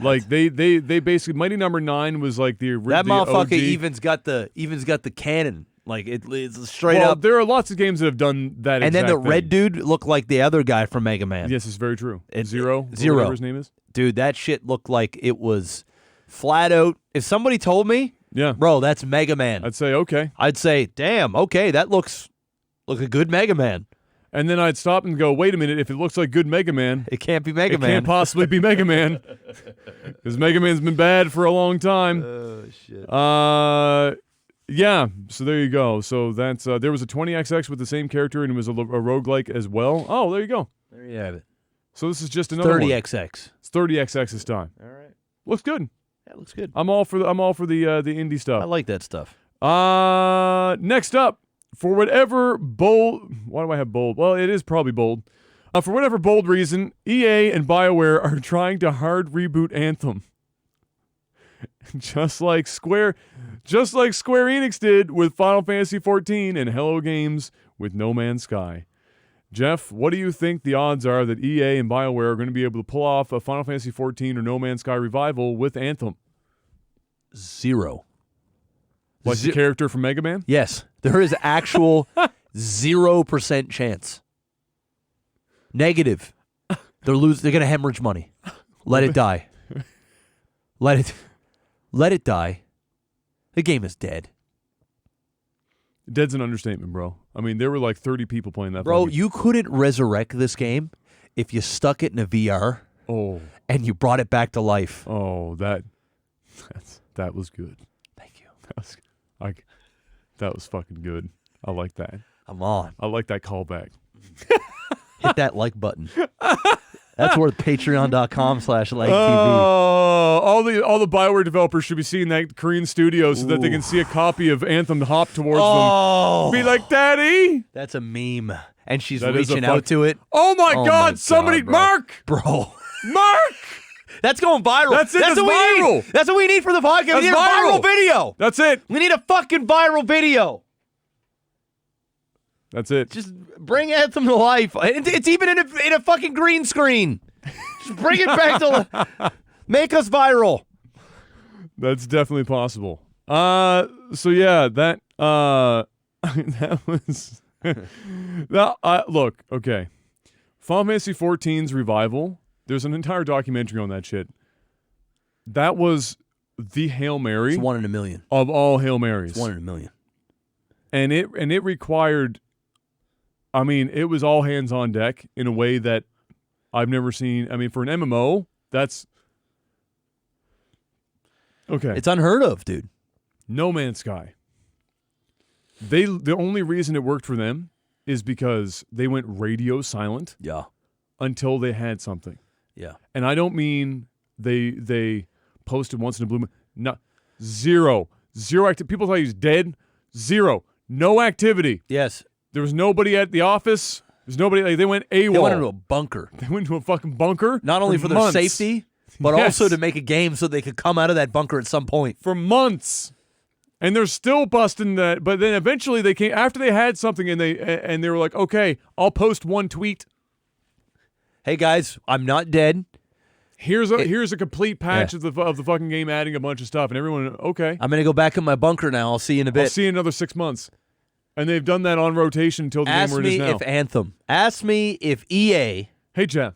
Like they basically Mighty Number 9 was like the That the motherfucker OG. even's got the cannon. Like it's straight Well, up. there are lots of games that have done that. And then the exact red thing. dude looked like the other guy from Mega Man. Yes, it's very true. Zero. or whatever his name is. Dude, that shit looked like it was flat out. If somebody told me, Yeah, bro, that's Mega Man, I'd say okay, I'd say, damn, okay, that looks like a good Mega Man. and then I'd stop and go, wait a minute. If it looks like good Mega Man, It can't be Mega it Man. can't possibly be Mega Man because Mega Man's been bad for a long time. Oh shit. Yeah, so there you go. So that's there was a 20XX with the same character, and it was a roguelike as well. Oh, there you go. There you have it. So this is just another 30XX. It's 30XX this time. All right. Looks good. That looks good. I'm all for the indie I stuff. like that stuff. Next up, for whatever bold, why do I have bold? Well, it is probably bold. For whatever bold reason, EA and Bioware are trying to hard reboot Anthem. Just like Square Enix did with Final Fantasy XIV and Hello Games with No Man's Sky. Jeff, what do you think the odds are that EA and Bioware are going to be able to pull off a Final Fantasy XIV or No Man's Sky revival with Anthem? 0. Like the character from Mega Man? Yes, there is actual 0% chance. Negative. They're gonna hemorrhage money. Let it die. Let it die. The game is dead. Dead's an understatement, bro. I mean, there were like 30 people playing that. Bro, fucking- you couldn't resurrect this game if you stuck it in a VR Oh, and you brought it back to life. oh, that was good. Thank you. That was fucking good. I like that. I'm on. I like that callback. Hit that like button. That's worth patreon.com/LikeTV. Oh, all the Bioware developers should be seeing that Korean studio so that they can see a copy of Anthem hop towards them. Be like, Daddy! That's a meme. And she's That is a reaching out to it. Oh my Oh God! my Somebody, God, bro. Mark! Bro. Mark! That's going viral. That's it. That's what we viral. need. That's what we need for the podcast. That's We need a viral video. That's it. We need a fucking viral video. That's it. Just bring Anthem to life. It's even in a fucking green screen. Just bring it back to make us viral. That's definitely possible. So yeah, that that was look, okay. Final Fantasy XIV's revival, there's an entire documentary on that shit. That was the Hail Mary. It's 1 in a million. Of all Hail Marys. It's 1 in a million. And it required, I mean, it was all hands on deck in a way that I've never seen. I mean, for an MMO, that's okay. It's unheard of, dude. No Man's Sky. The only reason it worked for them is because they went radio silent. Yeah. Until they had something. Yeah. And I don't mean they posted once in a blue moon. No, zero activity. People thought he was dead. Zero. No activity. Yes. There was nobody at the office. There's nobody. Like, they went AWOL. They went into a bunker. They went into a fucking bunker. Not only for their months. safety, but Yes. also to make a game so they could come out of that bunker at some point. For months. And they're still busting that. But then eventually they came, after they had something and they were like, okay, I'll post one tweet. Hey guys, I'm not dead. Here's a complete patch of the fucking game, adding a bunch of stuff, and everyone, okay. I'm gonna go back in my bunker now. I'll see you in a bit. I'll see you in another 6 months. And they've done that on rotation until the game where it is now. Ask me if EA. Hey Jeff,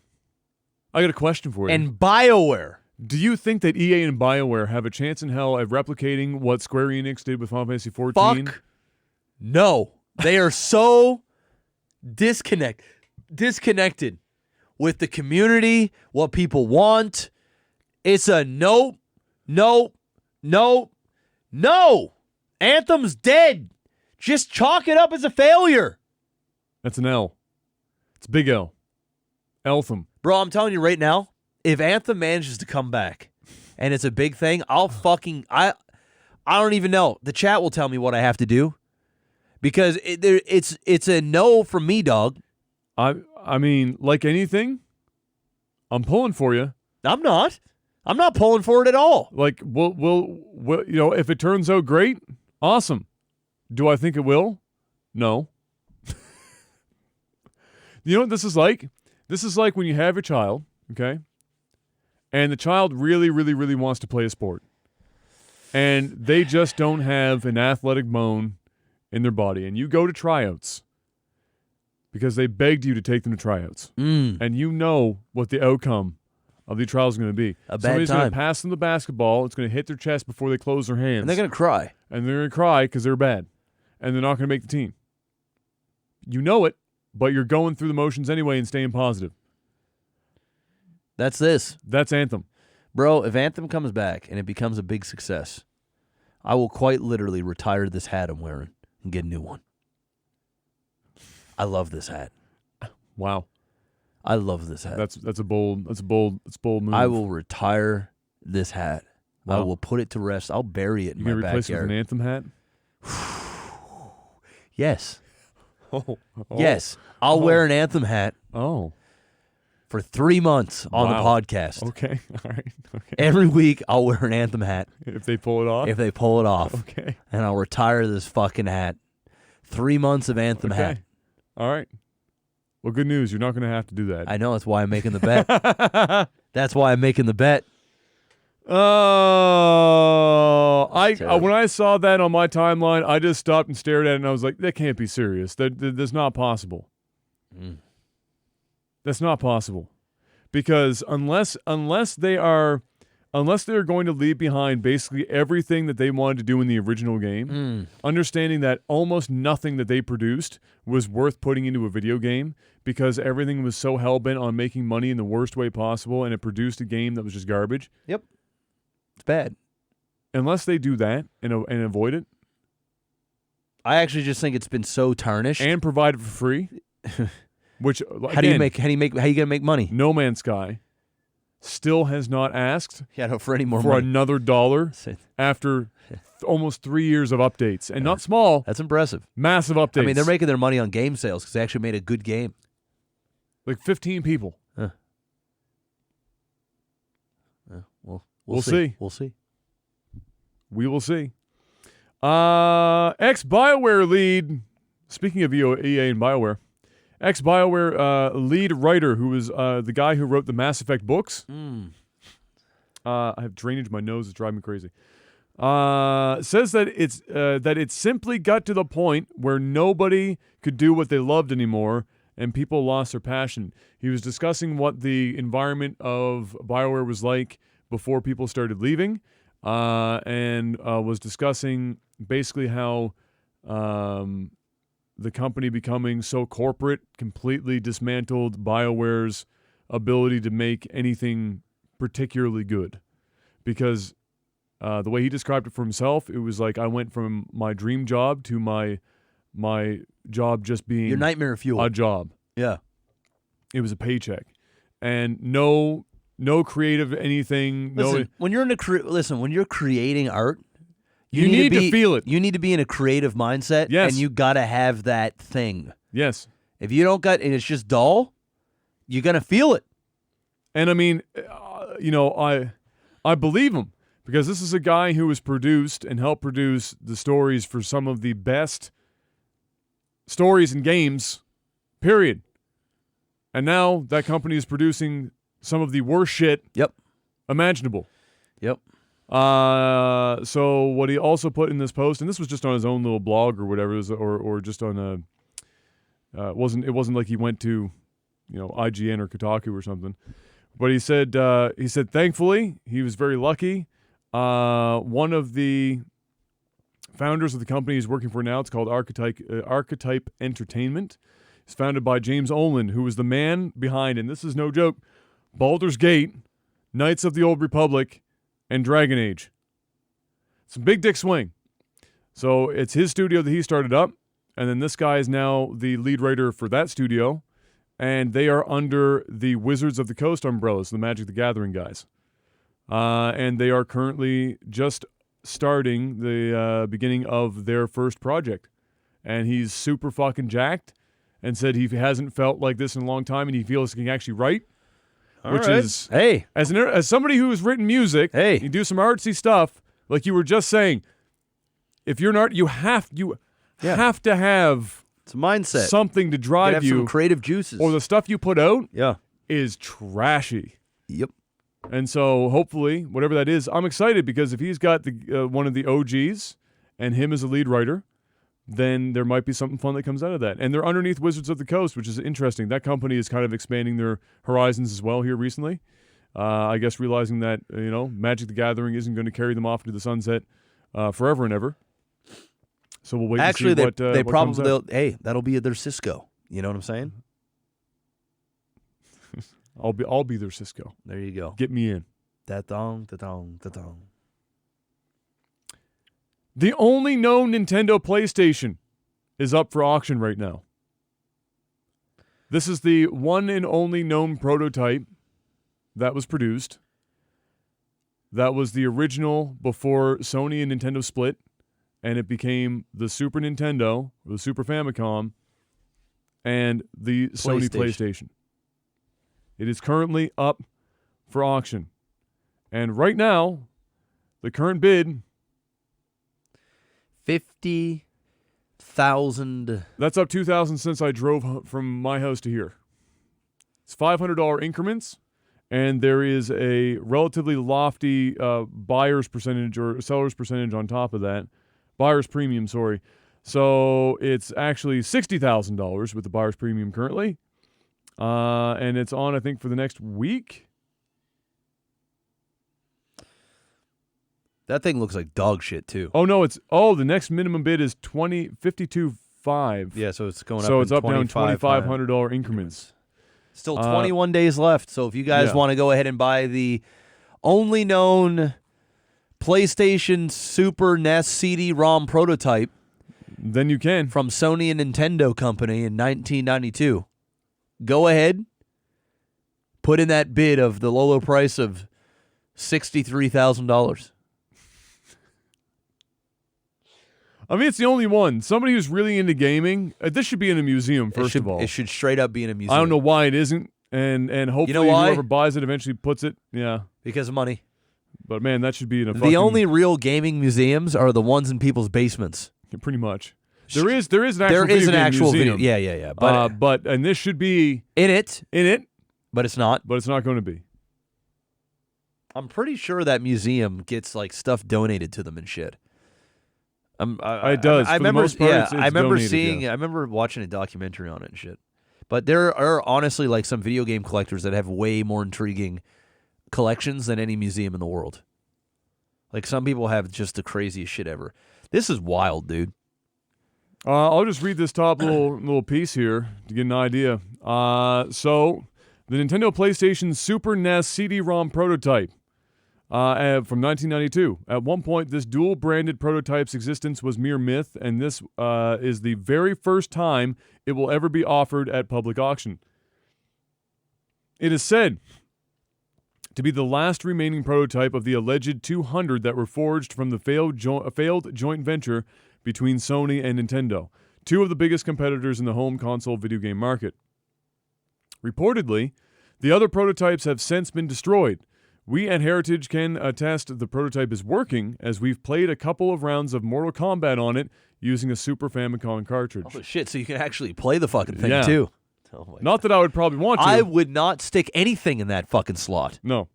I got a question for you. And Bioware. Do you think that EA and Bioware have a chance in hell of replicating what Square Enix did with Final Fantasy XIV? Fuck no. They are so disconnected with the community, what people want. It's a no. Anthem's dead. Just chalk it up as a failure. That's an L. It's a big L. Eltham. Bro, I'm telling you right now, if Anthem manages to come back and it's a big thing, I don't even know. The chat will tell me what I have to do because it's a no from me, dog. I mean, like anything, I'm pulling for you. I'm not pulling for it at all. Like, we'll if it turns out great, awesome. Do I think it will? No. You know what this is like? This is like when you have your child, okay? And the child really, really, really wants to play a sport. And they just don't have an athletic bone in their body. And you go to tryouts because they begged you to take them to tryouts. And you know what the outcome of the trial is going to be. Somebody's going to pass them the basketball. It's going to hit their chest before they close their hands. And they're going to cry. And they're going to cry because they're bad. And they're not going to make the team. You know it, but you're going through the motions anyway and staying positive. That's this. That's Anthem. Bro, if Anthem comes back and it becomes a big success, I will quite literally retire this hat I'm wearing and get a new one. I love this hat. Wow. I love this hat. That's a bold move. I will retire this hat. Wow. I will put it to rest. I'll bury it in my You're going to replace it with backyard. an Anthem hat? Yes. Oh. Yes. I'll wear an Anthem hat for 3 months on the podcast. Okay. All right. Okay. Every week, I'll wear an Anthem hat. If they pull it off? If they pull it off. Okay. And I'll retire this fucking hat. 3 months of Anthem hat. All right. Well, good news. You're not going to have to do that. I know. That's why I'm making the bet. That's why I'm making the bet. Oh, when I saw that on my timeline, I just stopped and stared at it, and I was like, that can't be serious. That's not possible. That's not possible. Because unless they're going to leave behind basically everything that they wanted to do in the original game, understanding that almost nothing that they produced was worth putting into a video game because everything was so hell-bent on making money in the worst way possible, and it produced a game that was just garbage. Yep. It's bad. Unless they do that and avoid it. I actually just think it's been so tarnished. And provide it for free. Which, how are you gonna make money? No Man's Sky still has not asked for any more for money. another $1 after almost 3 years of updates. And not small. That's impressive. Massive updates. I mean, they're making their money on game sales because they actually made a good game. Like 15 people. We'll see. We'll see. We will see. Ex-Bioware lead, speaking of EA and Bioware, ex-Bioware lead writer who was the guy who wrote the Mass Effect books. I have drainage in my nose. It's driving me crazy. Says that it simply got to the point where nobody could do what they loved anymore and people lost their passion. He was discussing what the environment of BioWare was like before people started leaving, and was discussing basically how the company becoming so corporate completely dismantled BioWare's ability to make anything particularly good. Because the way he described it for himself, it was like I went from my dream job to my job just being Your nightmare fuel. a job. Yeah. It was a paycheck, and no creative anything. Listen, when you're creating art, you need to feel it. You need to be in a creative mindset, Yes. and you gotta have that thing. Yes, If you don't got, and it's just dull, you're gonna feel it. and I mean, I believe him because this is a guy who has produced and helped produce the stories for some of the best stories in games. Period. And now that company is producing some of the worst shit Yep. imaginable. Yep. So what he also put in this post, and this was just on his own little blog or whatever, it was, or just on a, it wasn't like he went to, IGN or Kotaku or something. But he said thankfully he was very lucky. One of the founders of the company he's working for now, it's called Archetype Entertainment. It's founded by James Olin, who was the man behind, and this is no joke, Baldur's Gate, Knights of the Old Republic, and Dragon Age. It's a big dick swing. So it's his studio that he started up, and then this guy is now the lead writer for that studio, and they are under the Wizards of the Coast umbrellas, the Magic the Gathering guys. And they are currently just starting the beginning of their first project. And he's super fucking jacked and said he hasn't felt like this in a long time, and he feels he can actually write. Is, hey, as somebody who has written music, hey, you do some artsy stuff, like you were just saying, if you're an art, you have to have it's a mindset, something to drive have some creative juices, or the stuff you put out is trashy. Yep. And so hopefully, whatever that is, I'm excited because if he's got the one of the OGs and him as a lead writer, then there might be something fun that comes out of that. And they're underneath Wizards of the Coast, which is interesting. That company is kind of expanding their horizons as well here recently. I guess realizing that, Magic the Gathering isn't going to carry them off into the sunset forever and ever. So we'll wait and see what they what comes probably, out. hey, that'll be their Sisqo. You know what I'm saying? I'll be their Sisqo. There you go. Get me in. Da-dong, da-dong, da-dong. The only known Nintendo PlayStation is up for auction right now. This is the one and only known prototype that was produced. That was the original before Sony and Nintendo split, and it became the Super Nintendo, or the Super Famicom, and the Sony PlayStation. It is currently up for auction. And right now, the current bid... $50,000. That's up $2,000 since I drove from my house to here. It's $500 increments, and there is a relatively lofty buyer's percentage or seller's percentage on top of that. Buyer's premium, sorry. So it's actually $60,000 with the buyer's premium currently. And it's on, I think, for the next week. That thing looks like dog shit too. Oh no, the next minimum bid is $52,500. Yeah, so it's going up. So it's up now in $2,500 increments. Still 21 days left. So if you guys want to go ahead and buy the only known PlayStation Super NES CD-ROM prototype, then you can, from Sony and Nintendo Company in 1992, go ahead, put in that bid of the low price of $63,000. I mean, it's the only one. Somebody who's really into gaming. This should be in a museum, first of all. It should straight up be in a museum. I don't know why it isn't, and hopefully whoever buys it eventually puts it. Yeah, because of money. But man, that should be in a The only real gaming museums are the ones in people's basements. pretty much. There is an actual There is video an game actual museum. video. Yeah. But And this should be in it, but it's not. it's not going to be. I'm pretty sure that museum gets like stuff donated to them and shit. It does. I For the remember. most part, Yeah, it's I remember donated, seeing. yeah. I remember watching a documentary on it and shit. But there are honestly like some video game collectors that have way more intriguing collections than any museum in the world. Like some people have just the craziest shit ever. This is wild, dude. I'll just read this top little piece here to get an idea. So, the Nintendo PlayStation Super NES CD-ROM prototype from 1992. At one point, this dual-branded prototype's existence was mere myth, and this is the very first time it will ever be offered at public auction. It is said to be the last remaining prototype of the alleged 200 that were forged from the failed joint venture between Sony and Nintendo, two of the biggest competitors in the home console video game market. Reportedly, the other prototypes have since been destroyed. We at Heritage can attest the prototype is working, as we've played a couple of rounds of Mortal Kombat on it using a Super Famicom cartridge. Oh shit! So you can actually play the fucking thing Yeah. too. Oh my Not that I would probably want to. I would not stick anything in that fucking slot. No.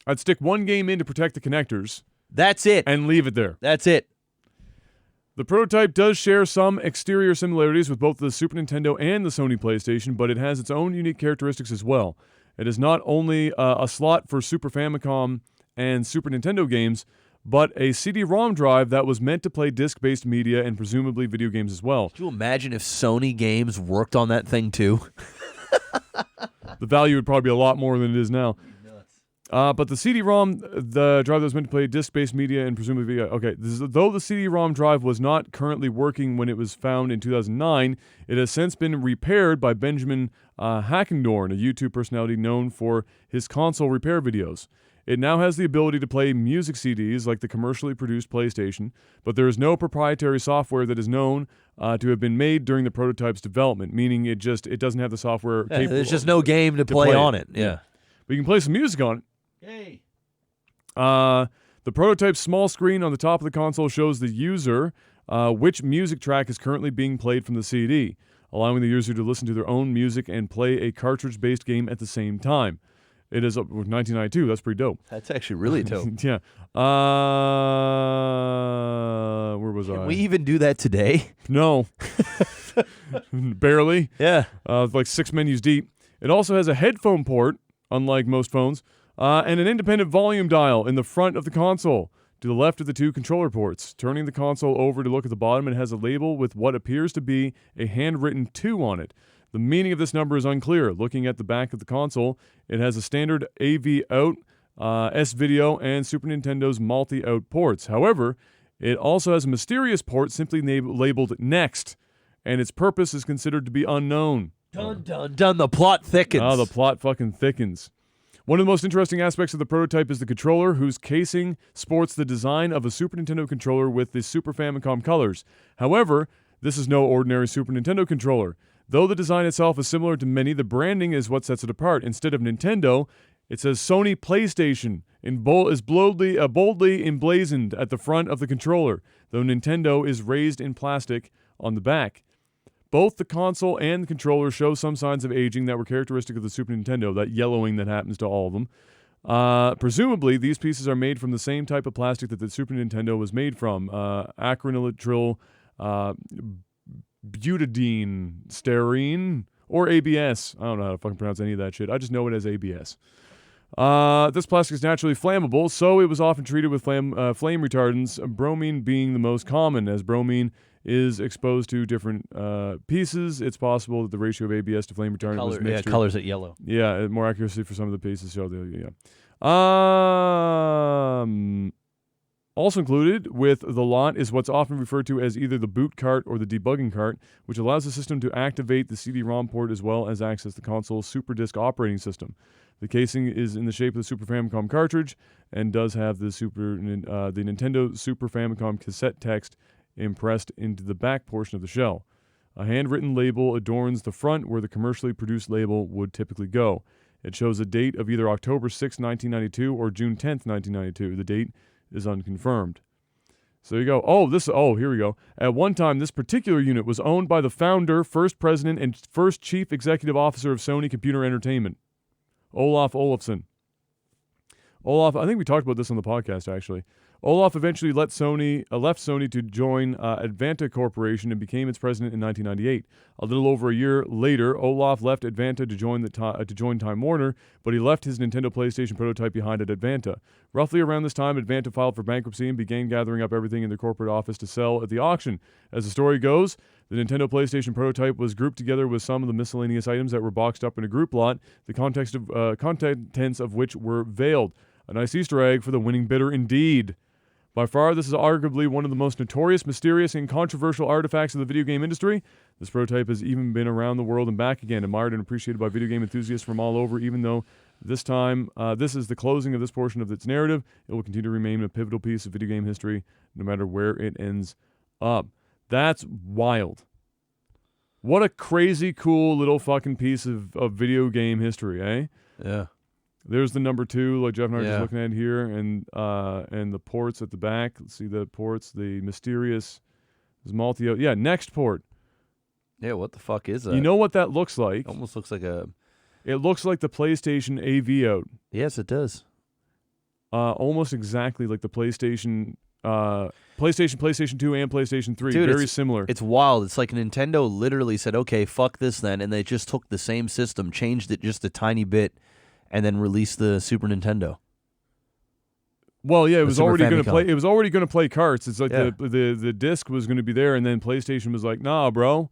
I'd stick one game in to protect the connectors That's it. and leave it there. That's it. The prototype does share some exterior similarities with both the Super Nintendo and the Sony PlayStation, but it has its own unique characteristics as well. It is not only a slot for Super Famicom and Super Nintendo games, but a CD-ROM drive that was meant to play disc-based media and presumably video games as well. Could you imagine if Sony games worked on that thing too? The value would probably be a lot more than it is now. But the CD-ROM, the drive that was meant to play disc-based media and presumably video. Okay, though the CD-ROM drive was not currently working when it was found in 2009, it has since been repaired by Benjamin Hackendorn, a YouTube personality known for his console repair videos. It now has the ability to play music CDs like the commercially produced PlayStation, but there is no proprietary software that is known to have been made during the prototype's development, meaning it doesn't have the software capable. There's just no game to play on it. Yeah. But you can play some music on it. Hey. The prototype's small screen on the top of the console shows the user which music track is currently being played from the CD, allowing the user to listen to their own music and play a cartridge-based game at the same time. It is 1992. That's pretty dope. That's actually really dope. Yeah. Where was I? Can we even do that today? No. Barely. Yeah. Like 6 menus deep. It also has a headphone port, unlike most phones, and an independent volume dial in the front of the console to the left of the two controller ports. Turning the console over to look at the bottom, it has a label with what appears to be a handwritten 2 on it. The meaning of this number is unclear. Looking at the back of the console, it has a standard AV out, S-Video, and Super Nintendo's multi-out ports. However, it also has a mysterious port simply labeled Next, and its purpose is considered to be unknown. Dun, dun, dun. The plot thickens. Oh, the plot fucking thickens. One of the most interesting aspects of the prototype is the controller, whose casing sports the design of a Super Nintendo controller with the Super Famicom colors. However, this is no ordinary Super Nintendo controller. Though the design itself is similar to many, the branding is what sets it apart. Instead of Nintendo, it says Sony PlayStation is boldly emblazoned at the front of the controller, though Nintendo is raised in plastic on the back. Both the console and the controller show some signs of aging that were characteristic of the Super Nintendo, that yellowing that happens to all of them. Presumably, these pieces are made from the same type of plastic that the Super Nintendo was made from, acrylonitrile butadiene styrene, or ABS. I don't know how to fucking pronounce any of that shit. I just know it as ABS. This plastic is naturally flammable, so it was often treated with flame retardants, bromine being the most common. As bromine is exposed to different pieces, it's possible that the ratio of ABS to flame retardant was mixed. Yeah, colors it yellow. Yeah, more accuracy for some of the pieces. So also included with the lot is what's often referred to as either the boot cart or the debugging cart, which allows the system to activate the CD-ROM port as well as access the console's Super Disk operating system. The casing is in the shape of the Super Famicom cartridge and does have the Nintendo Super Famicom cassette text impressed into the back portion of the shell. A handwritten label adorns the front where the commercially produced label would typically go. It shows a date of either October 6, 1992 or June 10th, 1992. The date is unconfirmed. So you go, here we go. At one time, this particular unit was owned by the founder, first president, and first chief executive officer of Sony Computer Entertainment, Olaf Olafsson. Olaf, I think we talked about this on the podcast, actually. Olaf eventually left Sony to join Advanta Corporation and became its president in 1998. A little over a year later, Olaf left Advanta to join Time Warner, but he left his Nintendo PlayStation prototype behind at Advanta. Roughly around this time, Advanta filed for bankruptcy and began gathering up everything in their corporate office to sell at the auction. As the story goes, the Nintendo PlayStation prototype was grouped together with some of the miscellaneous items that were boxed up in a group lot, the contents of which were veiled. A nice Easter egg for the winning bidder indeed. By far, this is arguably one of the most notorious, mysterious, and controversial artifacts of the video game industry. This prototype has even been around the world and back again, admired and appreciated by video game enthusiasts from all over. Even though this is the closing of this portion of its narrative, it will continue to remain a pivotal piece of video game history, no matter where it ends up. That's wild. What a crazy, cool little fucking piece of video game history, eh? Yeah. There's the number 2, like Jeff and I are just looking at here, and the ports at the back. Let's see the ports, the mysterious next port. Yeah, what the fuck is that? You know what that looks like? Almost looks like a... It looks like the PlayStation AV out. Yes, it does. Almost exactly like the PlayStation 2, and PlayStation 3. Dude, very similar. It's wild. It's like Nintendo literally said, okay, fuck this then, and they just took the same system, changed it just a tiny bit, and then released the Super Nintendo. Well, yeah, it was already going to Famicom. play. It was already going to play carts. It's like the disc was going to be there, and then PlayStation was like, "Nah, bro,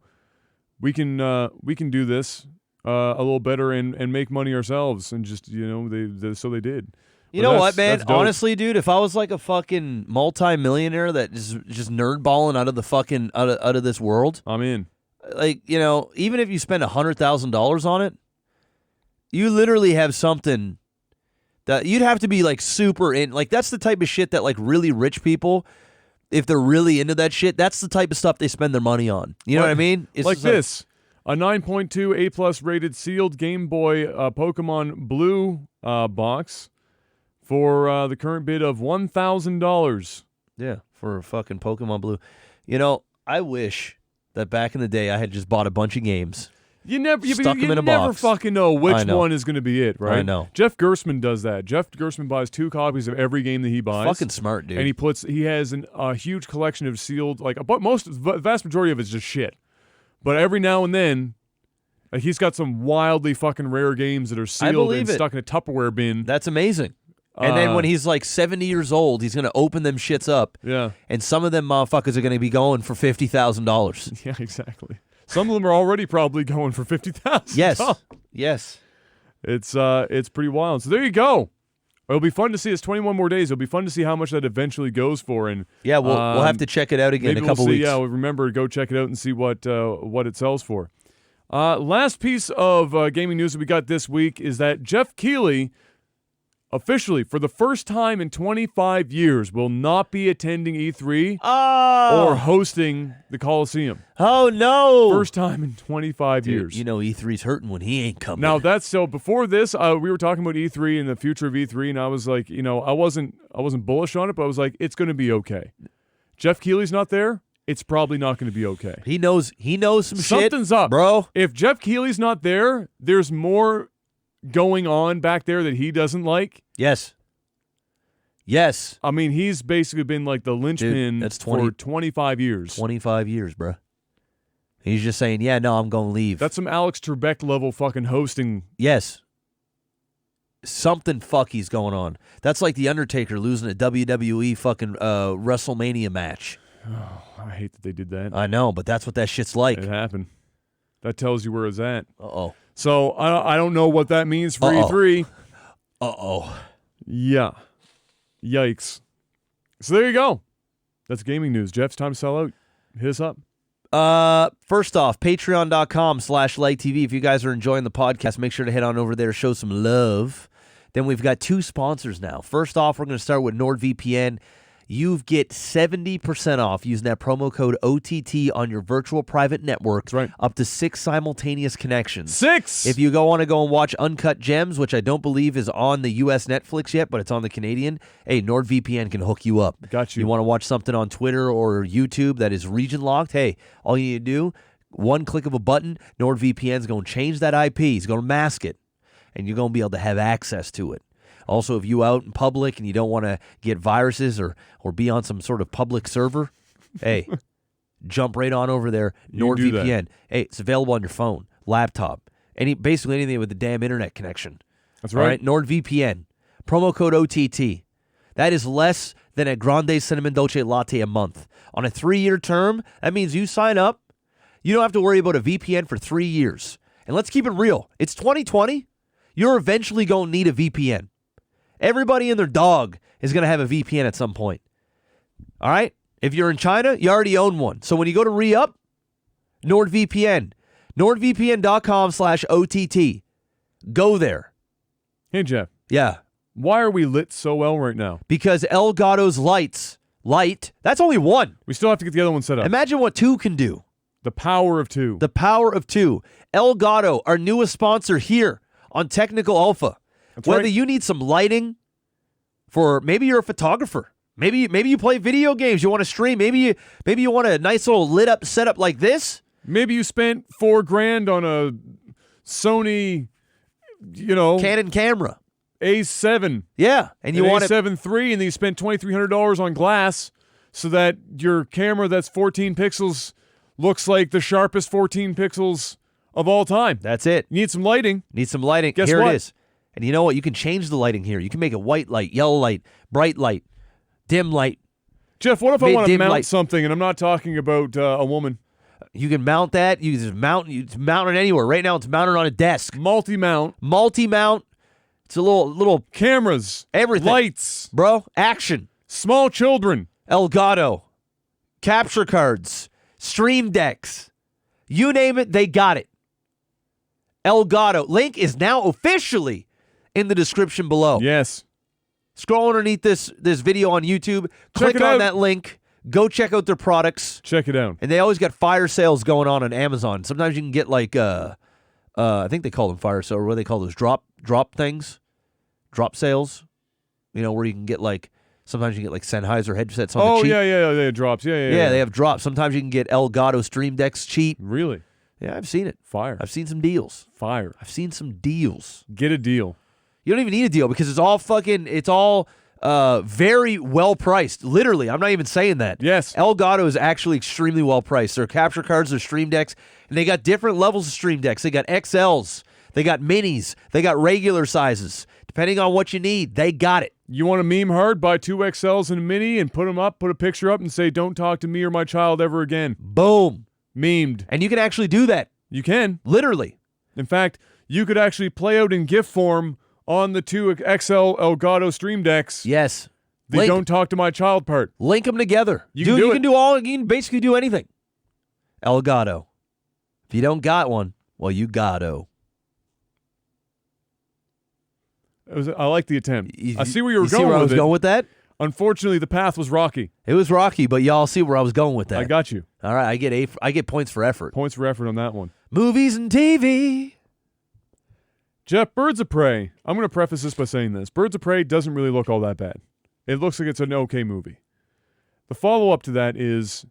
we can do this a little better and make money ourselves." And just so they did. You know what, man? Honestly, dude, if I was like a fucking multi-millionaire that is just nerdballing out of the fucking out of this world, I'm in. Like, even if you spend $100,000 on it, you literally have something that you'd have to be like super in. Like, that's the type of shit that like really rich people, if they're really into that shit, that's the type of stuff they spend their money on. You know what I mean? It's like this. A 9.2 A+ rated sealed Game Boy Pokemon Blue box for the current bid of $1,000. Yeah, for a fucking Pokemon Blue. I wish that back in the day I had just bought a bunch of games. You never box. fucking know which one is going to be it, right? I know. Jeff Gerstmann does that. Jeff Gerstmann buys 2 copies of every game that he buys. Fucking smart, dude. And he has a huge collection of sealed, like, but vast majority of it's just shit. But every now and then, he's got some wildly fucking rare games that are sealed and stuck in a Tupperware bin. That's amazing. And then when he's like 70 years old, he's going to open them shits up. Yeah. And some of them motherfuckers are going to be going for $50,000. Yeah, exactly. Some of them are already probably going for $50,000. Yes. Yes. It's pretty wild. So there you go. It'll be fun to see. It's 21 more days. It'll be fun to see how much that eventually goes for. And yeah, we'll have to check it out again in a couple weeks. Yeah, remember, go check it out and see what it sells for. Last piece of gaming news that we got this week is that Geoff Keighley officially, for the first time in 25 years, will not be attending E3 or hosting the Coliseum. Oh, no. First time in 25 years. E3's hurting when he ain't coming. Now, before this, we were talking about E3 and the future of E3, and I was like, I wasn't bullish on it, but I was like, it's going to be okay. Geoff Keighley's not there. It's probably not going to be okay. He knows some shit. Something's up, bro. If Geoff Keighley's not there, there's more going on back there that he doesn't like. Yes. I mean, he's basically been like the linchpin for 25 years. 25 years, bro. He's just saying, yeah, no, I'm going to leave. That's some Alex Trebek level fucking hosting. Yes. Something fucky's going on. That's like The Undertaker losing a WWE fucking WrestleMania match. Oh, I hate that they did that. I know, but that's what that shit's like. It happened. That tells you where it's at. Uh-oh. So I don't know what that means for E3. Uh-oh. Yeah. Yikes. So there you go. That's gaming news. Jeff's time to sell out. Hit us up. First off, patreon.com/LikeTV. If you guys are enjoying the podcast, make sure to head on over there, show some love. Then we've got 2 sponsors now. First off, we're going to start with NordVPN. you get 70% off using that promo code OTT on your virtual private network. That's right. Up to 6 simultaneous connections. 6! If you want to go and watch Uncut Gems, which I don't believe is on the U.S. Netflix yet, but it's on the Canadian, hey, NordVPN can hook you up. Got you. You want to watch something on Twitter or YouTube that is region locked? Hey, all you need to do, one click of a button, NordVPN's going to change that IP. He's going to mask it, and you're going to be able to have access to it. Also, if you out in public and you don't want to get viruses or be on some sort of public server, hey, jump right on over there. NordVPN. Hey, it's available on your phone, laptop, basically anything with the damn internet connection. That's right. All right, NordVPN. Promo code OTT. That is less than a Grande Cinnamon Dolce Latte a month. On a 3-year term, that means you sign up, you don't have to worry about a VPN for 3 years. And let's keep it real. It's 2020. You're eventually going to need a VPN. Everybody and their dog is going to have a VPN at some point. All right? If you're in China, you already own one. So when you go to re-up, NordVPN. NordVPN.com/OTT. Go there. Hey, Jeff. Yeah. Why are we lit so well right now? Because Elgato's light, that's only one. We still have to get the other one set up. Imagine what 2 can do. The power of 2. The power of 2. Elgato, our newest sponsor here on Technical Alpha. That's Whether right. you need some lighting for, maybe you're a photographer. Maybe you play video games. You want to stream. Maybe you want a nice little lit up setup like this. Maybe you spent $4,000 on a Sony, Canon camera. A7. Yeah, and you an want it. A7 III, and then you spent $2,300 on glass so that your camera that's 14 pixels looks like the sharpest 14 pixels of all time. That's it. You need some lighting. Need some lighting. Guess Here what? it is. And you know what? You can change the lighting here. You can make it white light, yellow light, bright light, dim light. Jeff, what if I want to Dim mount light. something, and I'm not talking about a woman? You can mount that. You just mount it anywhere. Right now, it's mounted on a desk. Multi-mount. Multi-mount. It's a little Cameras. everything. Lights. Bro, action. Small children. Elgato. Capture cards. Stream decks. You name it, they got it. Elgato. Link is now officially in the description below. Yes. Scroll underneath this video on YouTube. Click it on out. that link. Go check out their products. Check it out. And they always got fire sales going on Amazon. Sometimes you can get like I think they call them fire sales. What do they call those? Drop things? Drop sales? Where you can get like, sometimes you can get like Sennheiser headsets on the cheap. Yeah, drops. Yeah, Yeah, they have drops. Sometimes you can get Elgato Stream Decks cheap. Really? Yeah, I've seen it. Fire. I've seen some deals. Fire. I've seen some deals. Get a deal. You don't even need a deal because it's all very well priced. Literally, I'm not even saying that. Yes. Elgato is actually extremely well priced. Their capture cards, their Stream Decks, and they got different levels of Stream Decks. They got XLs, they got minis, they got regular sizes. Depending on what you need, they got it. You want to meme hard? Buy 2 XLs and a mini and put them up, put a picture up and say, "Don't talk to me or my child ever again." Boom. Memed. And you can actually do that. You can. Literally. In fact, you could actually play out in GIF form on the 2 XL Elgato Stream Decks. Yes. The "don't talk to my child" part. Link them together. You can basically do anything. Elgato. If you don't got one, well, you got-o. I like the attempt. I see where you were see going where I with was it. going with that? Unfortunately, the path was rocky. It was rocky, but y'all see where I was going with that. I got you. All right, I get points for effort. Points for effort on that one. Movies and TV. Jeff, Birds of Prey. I'm going to preface this by saying this. Birds of Prey doesn't really look all that bad. It looks like it's an okay movie. The follow-up to that is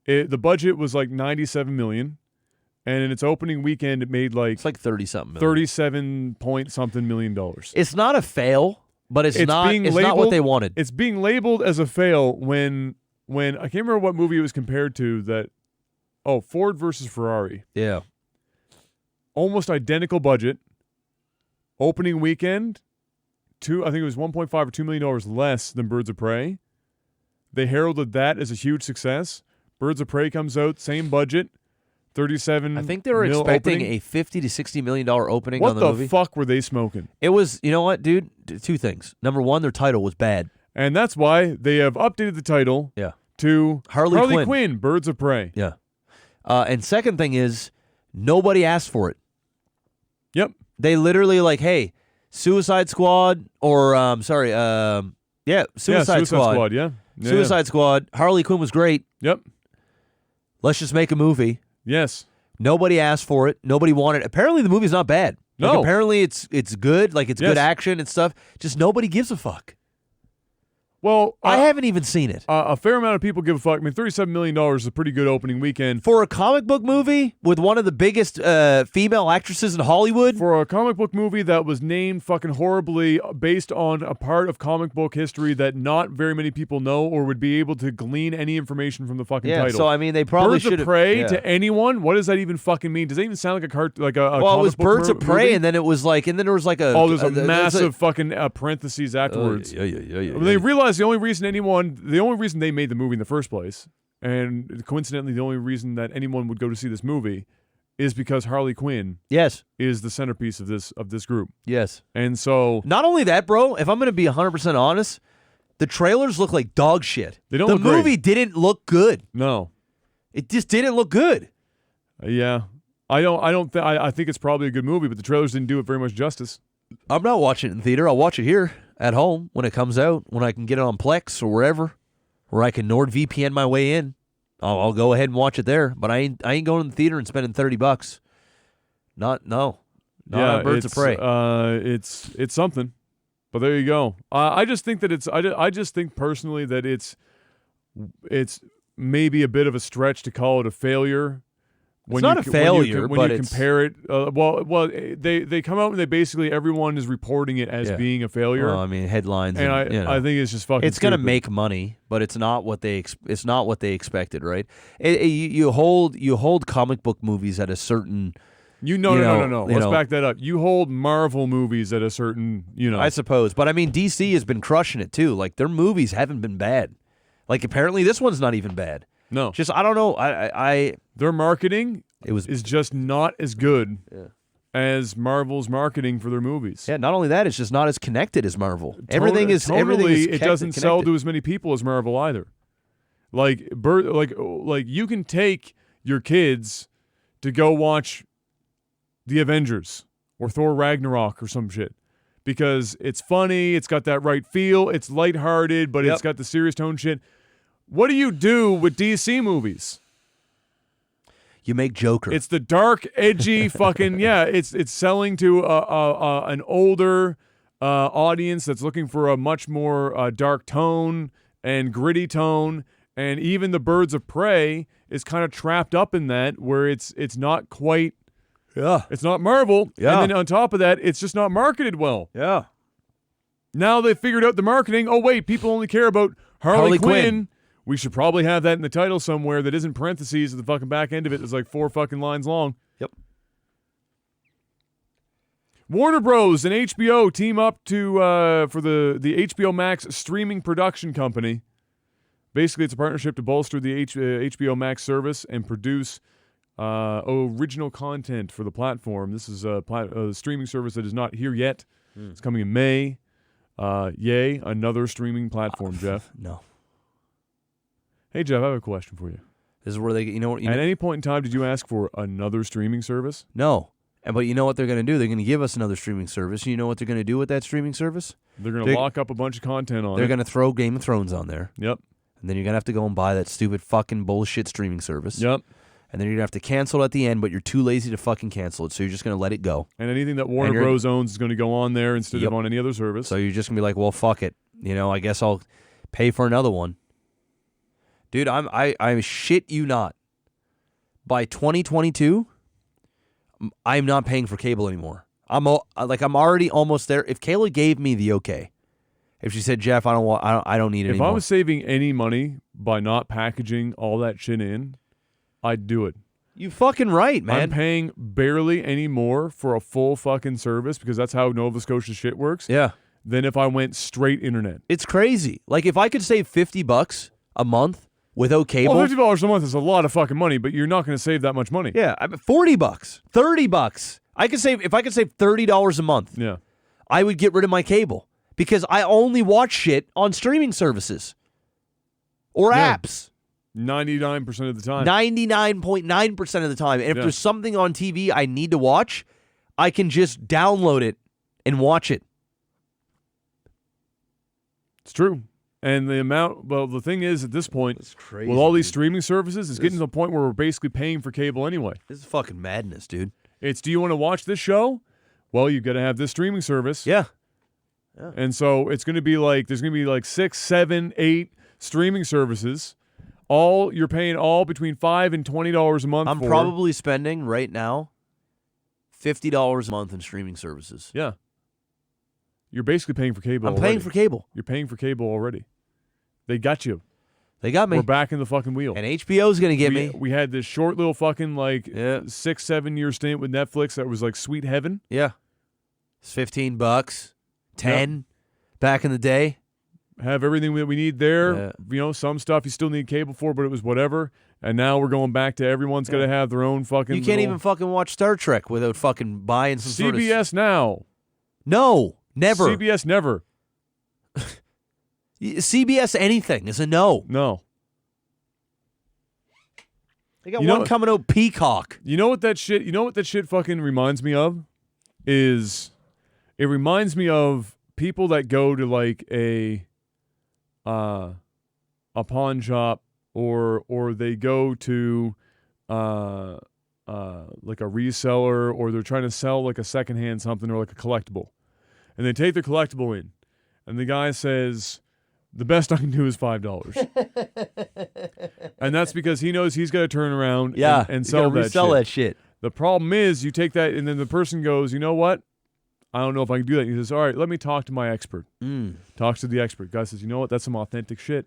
the budget was like $97 million, and in its opening weekend, it made like It's like 30-something million. 37 point something million dollars. It's not a fail, but it's not what they wanted. It's being labeled as a fail when I can't remember what movie it was compared to. Ford versus Ferrari. Yeah. Almost identical budget. Opening weekend, I think it was $1.5 or $2 million less than Birds of Prey. They heralded that as a huge success. Birds of Prey comes out, same budget, 37. I think they were expecting a $50 to $60 million opening on the movie. What the fuck were they smoking? It was, you know what, dude? 2 things. Number 1, their title was bad. And that's why they have updated the title to Harley Quinn, Birds of Prey. Yeah. And second thing is, nobody asked for it. Yep. They literally hey, Suicide Squad or Yeah, Suicide Squad. Yeah. Yeah, Suicide Squad. Harley Quinn was great. Yep. Let's just make a movie. Yes. Nobody asked for it. Nobody wanted it. Apparently, the movie's not bad. No. Like, apparently, it's good. Like, it's good Yes. action and stuff. Just nobody gives a fuck. Well, I haven't even seen it. A fair amount of people give a fuck. I mean, $37 million is a pretty good opening weekend. For a comic book movie with one of the biggest female actresses in Hollywood? For a comic book movie that was named fucking horribly based on a part of comic book history that not very many people know or would be able to glean any information from the fucking Yeah, title. so I mean, they probably should have... Birds of Prey to anyone? What does that even fucking mean? Does that even sound like a Well, comic it was book Birds of Prey, movie? and then it was like... And then there was like a... Oh, there's a there's massive fucking parentheses afterwards. Yeah. They realized the only reason they made the movie in the first place, and coincidentally the only reason that anyone would go to see this movie, is because Harley Quinn Yes. is the centerpiece of this group. Yes. And so Not only that, bro, if I'm going to be 100% honest, the trailers look like dog shit. They don't The look great. movie didn't look good. no, It just didn't look good. yeah, I think it's probably a good movie, but the trailers didn't do it very much justice. I'm not watching it in theater. I'll watch it here at home when it comes out, when I can get it on Plex or wherever, where I can NordVPN my way in. I'll go ahead and watch it there. But I ain't going to the theater and spending $30. Not on Birds of Prey. It's something, but there you go. I just think that I just think personally that it's maybe a bit of a stretch to call it a failure. It's not a failure, when but you it's... compare it. They come out and they basically everyone is reporting it as being a failure. Well, I mean, headlines, and I think it's just fucking. It's going to stupid. make money, but it's not what they expected, right? You hold comic book movies at a certain. No. Let's back that up. You hold Marvel movies at a certain, I suppose, but I mean, DC has been crushing it too. Like their movies haven't been bad. Like apparently this one's not even bad. No, just I don't know. Their marketing is just not as good as Marvel's marketing for their movies. Yeah, not only that, it's just not as connected as Marvel. Everything is it doesn't sell to as many people as Marvel either. Like you can take your kids to go watch The Avengers or Thor Ragnarok or some shit because it's funny, it's got that right feel, it's lighthearted, but it's got the serious tone shit. What do you do with DC movies? You make Joker. It's the dark, edgy fucking It's selling to an older audience that's looking for a much more dark tone and gritty tone, and even the Birds of Prey is kind of trapped up in that, where it's not quite. Yeah. It's not Marvel. Yeah. And then on top of that, it's just not marketed well. Yeah. Now they figured out the marketing. Oh wait, people only care about Harley Quinn. We should probably have that in the title somewhere that isn't parentheses at the fucking back end of it. It's like 4 fucking lines long. Yep. Warner Bros. and HBO team up for the HBO Max streaming production company. Basically, it's a partnership to bolster the HBO Max service and produce original content for the platform. This is a streaming service that is not here yet. It's coming in May. Yay, another streaming platform, Jeff. No. Hey, Jeff, I have a question for you. This is where they, At any point in time, did you ask for another streaming service? No. But you know what they're going to do? They're going to give us another streaming service. You know what they're going to do with that streaming service? They're going to lock up a bunch of content on it. They're going to throw Game of Thrones on there. Yep. And then you're going to have to go and buy that stupid fucking bullshit streaming service. Yep. And then you're going to have to cancel it at the end, but you're too lazy to fucking cancel it, so you're just going to let it go. And anything that Warner Bros. Owns is going to go on there instead of on any other service. So you're just going to be like, well, fuck it. I guess I'll pay for another one. Dude, I shit you not. By 2022, I'm not paying for cable anymore. I'm already almost there. If Kayla gave me the okay, if she said, Jeff, I don't need it anymore. If I was saving any money by not packaging all that shit in, I'd do it. You fucking right, man. I'm paying barely any more for a full fucking service because that's how Nova Scotia shit works. Yeah. Than if I went straight internet. It's crazy. Like if I could save $50 a month without cable. Well, $50 a month is a lot of fucking money, but you're not going to save that much money. Yeah, $40, $30. If I could save $30 a month. Yeah. I would get rid of my cable because I only watch shit on streaming services or apps. 99% of the time. 99.9% of the time. And if there's something on TV I need to watch, I can just download it and watch it. It's true. And the amount, well, the thing is, at this point, It's crazy, with all these dude. streaming services, it's getting to the point where we're basically paying for cable anyway. This is fucking madness, dude. It's, do you want to watch this show? Well, you've got to have this streaming service. Yeah. And so it's going to be like, there's going to be like 6, 7, 8 streaming services. You're paying all between $5 and $20 a month I'm for. probably spending right now $50 a month in streaming services. Yeah. You're basically paying for cable I'm already. paying for cable. You're paying for cable already. They got you. They got me. We're back in the fucking wheel. And HBO's going to get me. We had this short little fucking like Yeah. 6-7 year stint with Netflix that was like sweet heaven. Yeah. It's $15, 10 back in the day. Have everything that we need there. Yeah. You know, some stuff you still need cable for, but it was whatever. And now we're going back to everyone's got to have their own fucking. You can't even fucking watch Star Trek without fucking buying some sort of... CBS now. No, never. CBS never. CBS anything is a no. No. They got You one know- coming out, Peacock. You know what that shit? You know what that shit fucking reminds me of? Is it reminds me of people that go to like a pawn shop or they go to like a reseller or they're trying to sell like a secondhand something or like a collectible, and they take their collectible in, and the guy says, the best I can do is $5. And that's because he knows he's got to turn around and sell that resell shit. that shit. The problem is you take that and then the person goes, you know what? I don't know if I can do that. And he says, all right, let me talk to my expert. Talks to the expert. Guy says, you know what? That's some authentic shit.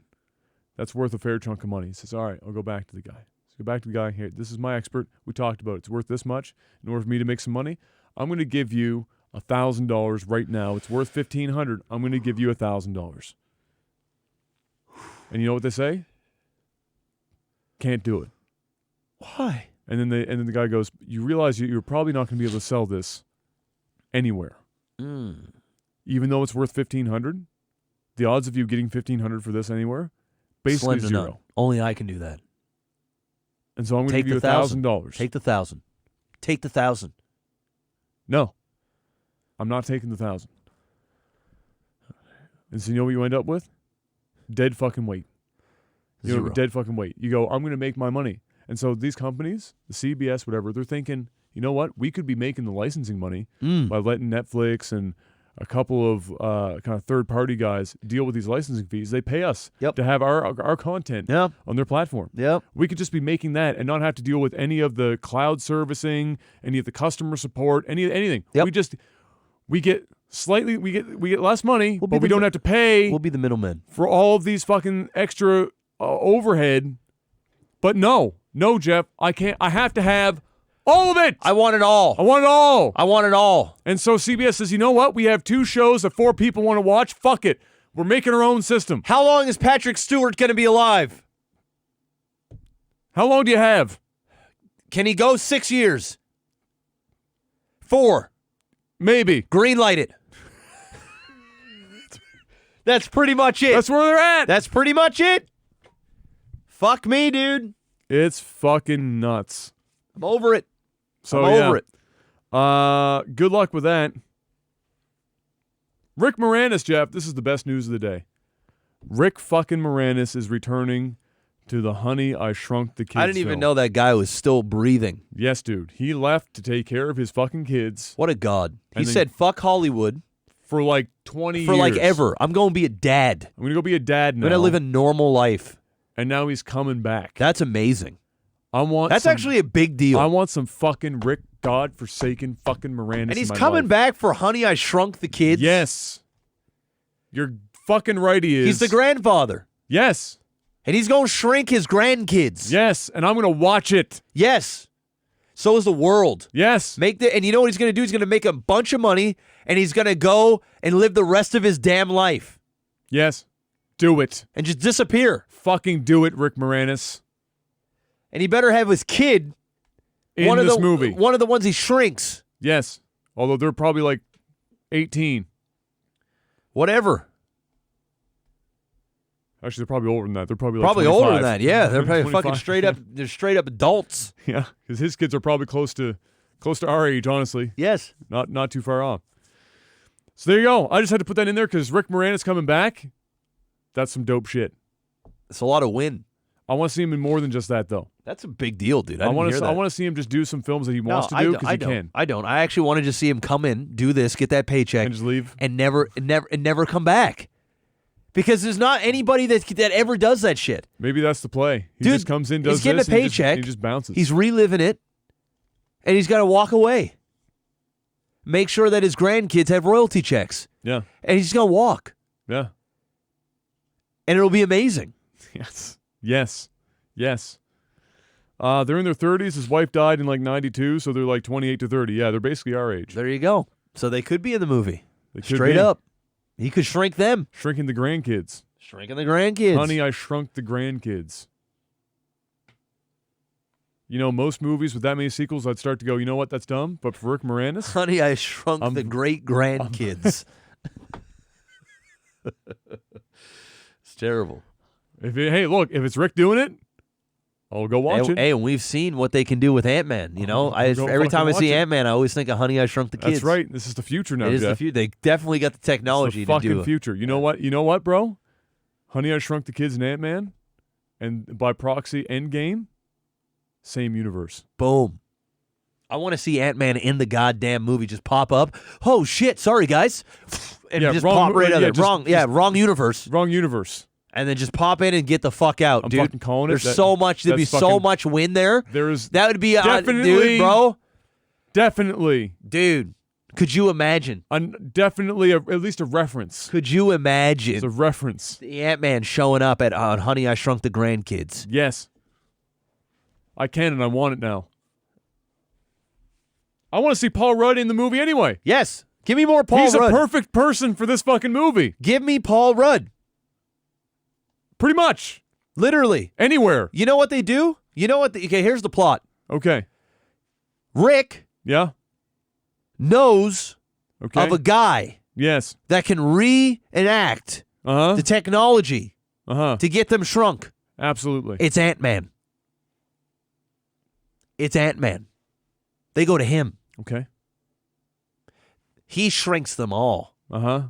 That's worth a fair chunk of money. He says, all right, I'll go back to the guy. So go back to the guy. Here, this is my expert. We talked about it. It's worth this much. In order for me to make some money, I'm going to give you $1,000 right now. It's worth $1,500. I'm going to give you $1,000. And you know what they say? Can't do it. Why? And then the guy goes, you realize you're probably not going to be able to sell this anywhere. Even though it's worth $1,500, the odds of you getting $1,500 for this anywhere, basically Slim to none. zero. Only I can do that. And so I'm going to Take give you the $1,000. $1,000. Take the 1,000. Take the 1,000. No, I'm not taking the 1,000. And so you know what you end up with? Dead fucking weight. You know, Zero. dead fucking weight. You go, I'm going to make my money. And so these companies, the CBS, whatever, they're thinking, you know what? We could be making the licensing money by letting Netflix and a couple of kind of third-party guys deal with these licensing fees. They pay us to have our content on their platform. Yep. We could just be making that and not have to deal with any of the cloud servicing, any of the customer support, anything. Yep. We get less money, We'll be but we the don't mi- have to pay We'll be the middlemen. for all of these fucking extra overhead. But no, Jeff, I can't. I have to have all of it. I want it all. I want it all. I want it all. And so CBS says, you know what? We have 2 shows that 4 people want to watch. Fuck it. We're making our own system. How long is Patrick Stewart going to be alive? How long do you have? Can he go 6 years? 4. Maybe. Green light it. That's pretty much it. That's where they're at. That's pretty much it. Fuck me, dude. It's fucking nuts. I'm over it. So I'm over it. Good luck with that. Rick Moranis, Jeff, this is the best news of the day. Rick fucking Moranis is returning to the Honey, I Shrunk the Kids I didn't even show. know that guy was still breathing. Yes, dude. He left to take care of his fucking kids What a god. He And then- said, fuck Hollywood for like 20 for years. like ever. I'm going to be a dad. I'm going to go be a dad I'm now. going to live a normal life. And now he's coming back. That's amazing. That's Actually a big deal. I want some fucking Rick godforsaken fucking Moranis And he's in my coming life. back for Honey, I Shrunk the Kids. Yes. You're fucking right he is. He's the grandfather. Yes. And he's going to shrink his grandkids. Yes. And I'm going to watch it. Yes. So is the world. Yes. And you know what he's going to do? He's going to make a bunch of money, and he's going to go and live the rest of his damn life. Yes. Do it. And just disappear. Fucking do it, Rick Moranis. And he better have his kid In one this of the movie. one of the ones he shrinks. Yes. Although they're probably like 18. Whatever. Actually, they're probably older than that. They're probably like Probably 25. older than that. Yeah, they're probably 25. fucking straight up. They're straight up adults. Yeah, because his kids are probably close to our age, honestly. Yes. Not too far off. So there you go. I just had to put that in there because Rick Moranis coming back. That's some dope shit. It's a lot of win. I want to see him in more than just that, though. That's a big deal, dude. I want to see him just do some films that he wants to do because he can. I don't. I actually want to just see him come in, do this, get that paycheck, And just leave. and never come back. Because there's not anybody that ever does that shit. Maybe that's the play. He Dude, just comes in, does he's getting this, a paycheck. he just bounces. He's reliving it, and he's got to walk away. Make sure that his grandkids have royalty checks. Yeah. And he's going to walk. Yeah. And it'll be amazing. Yes. Yes. Yes. They're in their 30s. His wife died in like 92, so they're like 28 to 30. Yeah, they're basically our age. There you go. So they could be in the movie. They could Straight be. up. He could shrink them. Shrinking the grandkids. Shrinking the grandkids. Honey, I Shrunk the Grandkids. You know, most movies with that many sequels, I'd start to go, you know what, that's dumb. But for Rick Moranis, Honey, I Shrunk the great-grandkids. It's terrible. Hey, look, if it's Rick doing it, I'll go watch it. Hey, and we've seen what they can do with Ant-Man, you know? I'll go Every time I fucking see watch it. Ant-Man, I always think of Honey, I Shrunk the Kids. That's right. This is the future now, It is the Jeff. future. They definitely got the technology It's the to do fucking it. future. You know what? You know what, bro? Honey, I Shrunk the Kids and Ant-Man, and by proxy, Endgame, same universe. Boom. I want to see Ant-Man in the goddamn movie just pop up. Oh, shit. Sorry, guys. And Yeah, just wrong pop mo- right out yeah, there. Wrong universe. Wrong universe. And then just pop in and get the fuck out, I'm dude. fucking calling it. There's so much. There'd be that's so fucking- much win there. There's That would be definitely, dude, bro. Definitely. Dude, could you imagine? Definitely at least a reference. Could you imagine It's a reference. the Ant-Man showing up on Honey, I Shrunk the Grandkids? Yes. I can and I want it now. I want to see Paul Rudd in the movie anyway. Yes. Give me more Paul He's Rudd. a perfect person for this fucking movie. Give me Paul Rudd. Pretty much. Literally. Anywhere. You know what they do? You know what? Okay, here's the plot. Okay. Rick Yeah. knows Okay. of a guy Yes. that can reenact Uh-huh. the technology Uh-huh. to get them shrunk. Absolutely. It's Ant-Man. It's Ant-Man. They go to him. Okay. He shrinks them all. Uh-huh.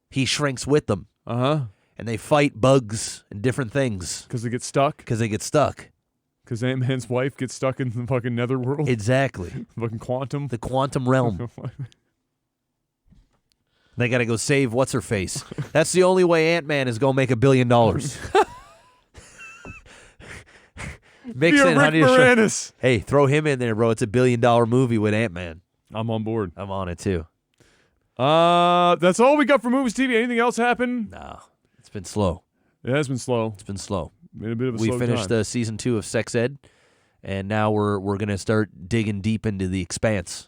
He shrinks with them. Uh-huh. And they fight bugs and different things Because they get stuck. because they get stuck. Because Ant-Man's wife gets stuck in the fucking netherworld. Exactly. Fucking quantum. The quantum realm. They got to go save what's-her-face. That's the only way Ant-Man is going to make $1 billion. Mix You're in Rick Honey to Shrunk. Moranis. Hey, throw him in there, bro. It's $1 billion movie with Ant-Man. I'm on board. I'm on it, too. That's all we got for movies, TV. Anything else happen? No, it's been slow. It has been slow. It's been slow. Been a bit of a We slow finished time. season 2 of Sex Ed, and now we're going to start digging deep into The Expanse.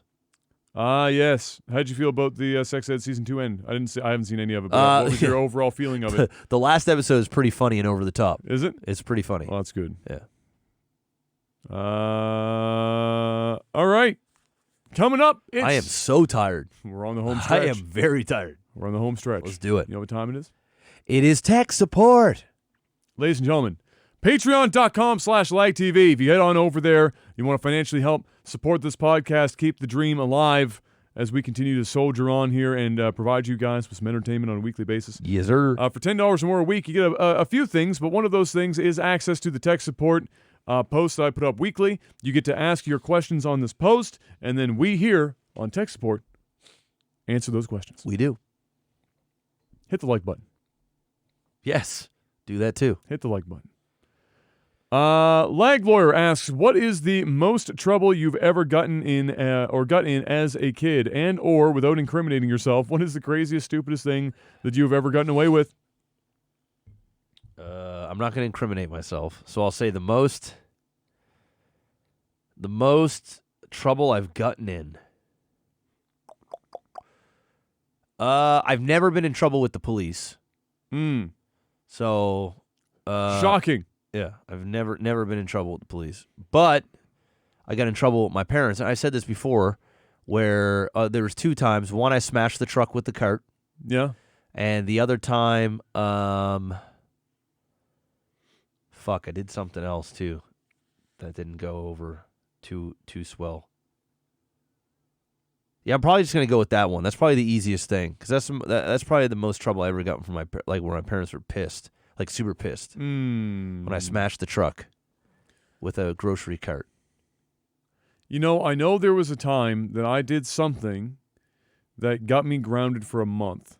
Yes. How'd you feel about the Sex Ed season 2 end? I haven't seen any of it. But what was your overall feeling of it? The last episode is pretty funny and over the top. Is it? It's pretty funny. Well, that's good. Yeah. All right. Coming up, I am so tired. we're on the home stretch. I am very tired. We're on the home stretch. Let's do it. You know what time it is? It is tech support. Ladies and gentlemen, patreon.com/lagtv. If you head on over there, you want to financially help support this podcast, keep the dream alive as we continue to soldier on here and provide you guys with some entertainment on a weekly basis. Yes, sir. For $10 or more a week, you get a few things, but one of those things is access to the tech support post that I put up weekly. You get to ask your questions on this post, and then we here on tech support answer those questions. We do. Hit the like button. Yes. Do that too. Hit the like button. Lag Lawyer asks, what is the most trouble you've ever gotten in or got in as a kid, and or without incriminating yourself, what is the craziest, stupidest thing that you've ever gotten away with? I'm not going to incriminate myself, so I'll say the most trouble I've gotten in. I've never been in trouble with the police. So Shocking. Yeah, I've never been in trouble with the police. But I got in trouble with my parents, and I said this before, where there was 2 times. One, I smashed the truck with the cart, Yeah. and the other time, I did something else too that didn't go over too swell. Yeah, I'm probably just gonna go with that one. That's probably the easiest thing, because that's probably the most trouble I ever got from where my parents were pissed. like super pissed when I smashed the truck with a grocery cart. You know, I know there was a time that I did something that got me grounded for a month.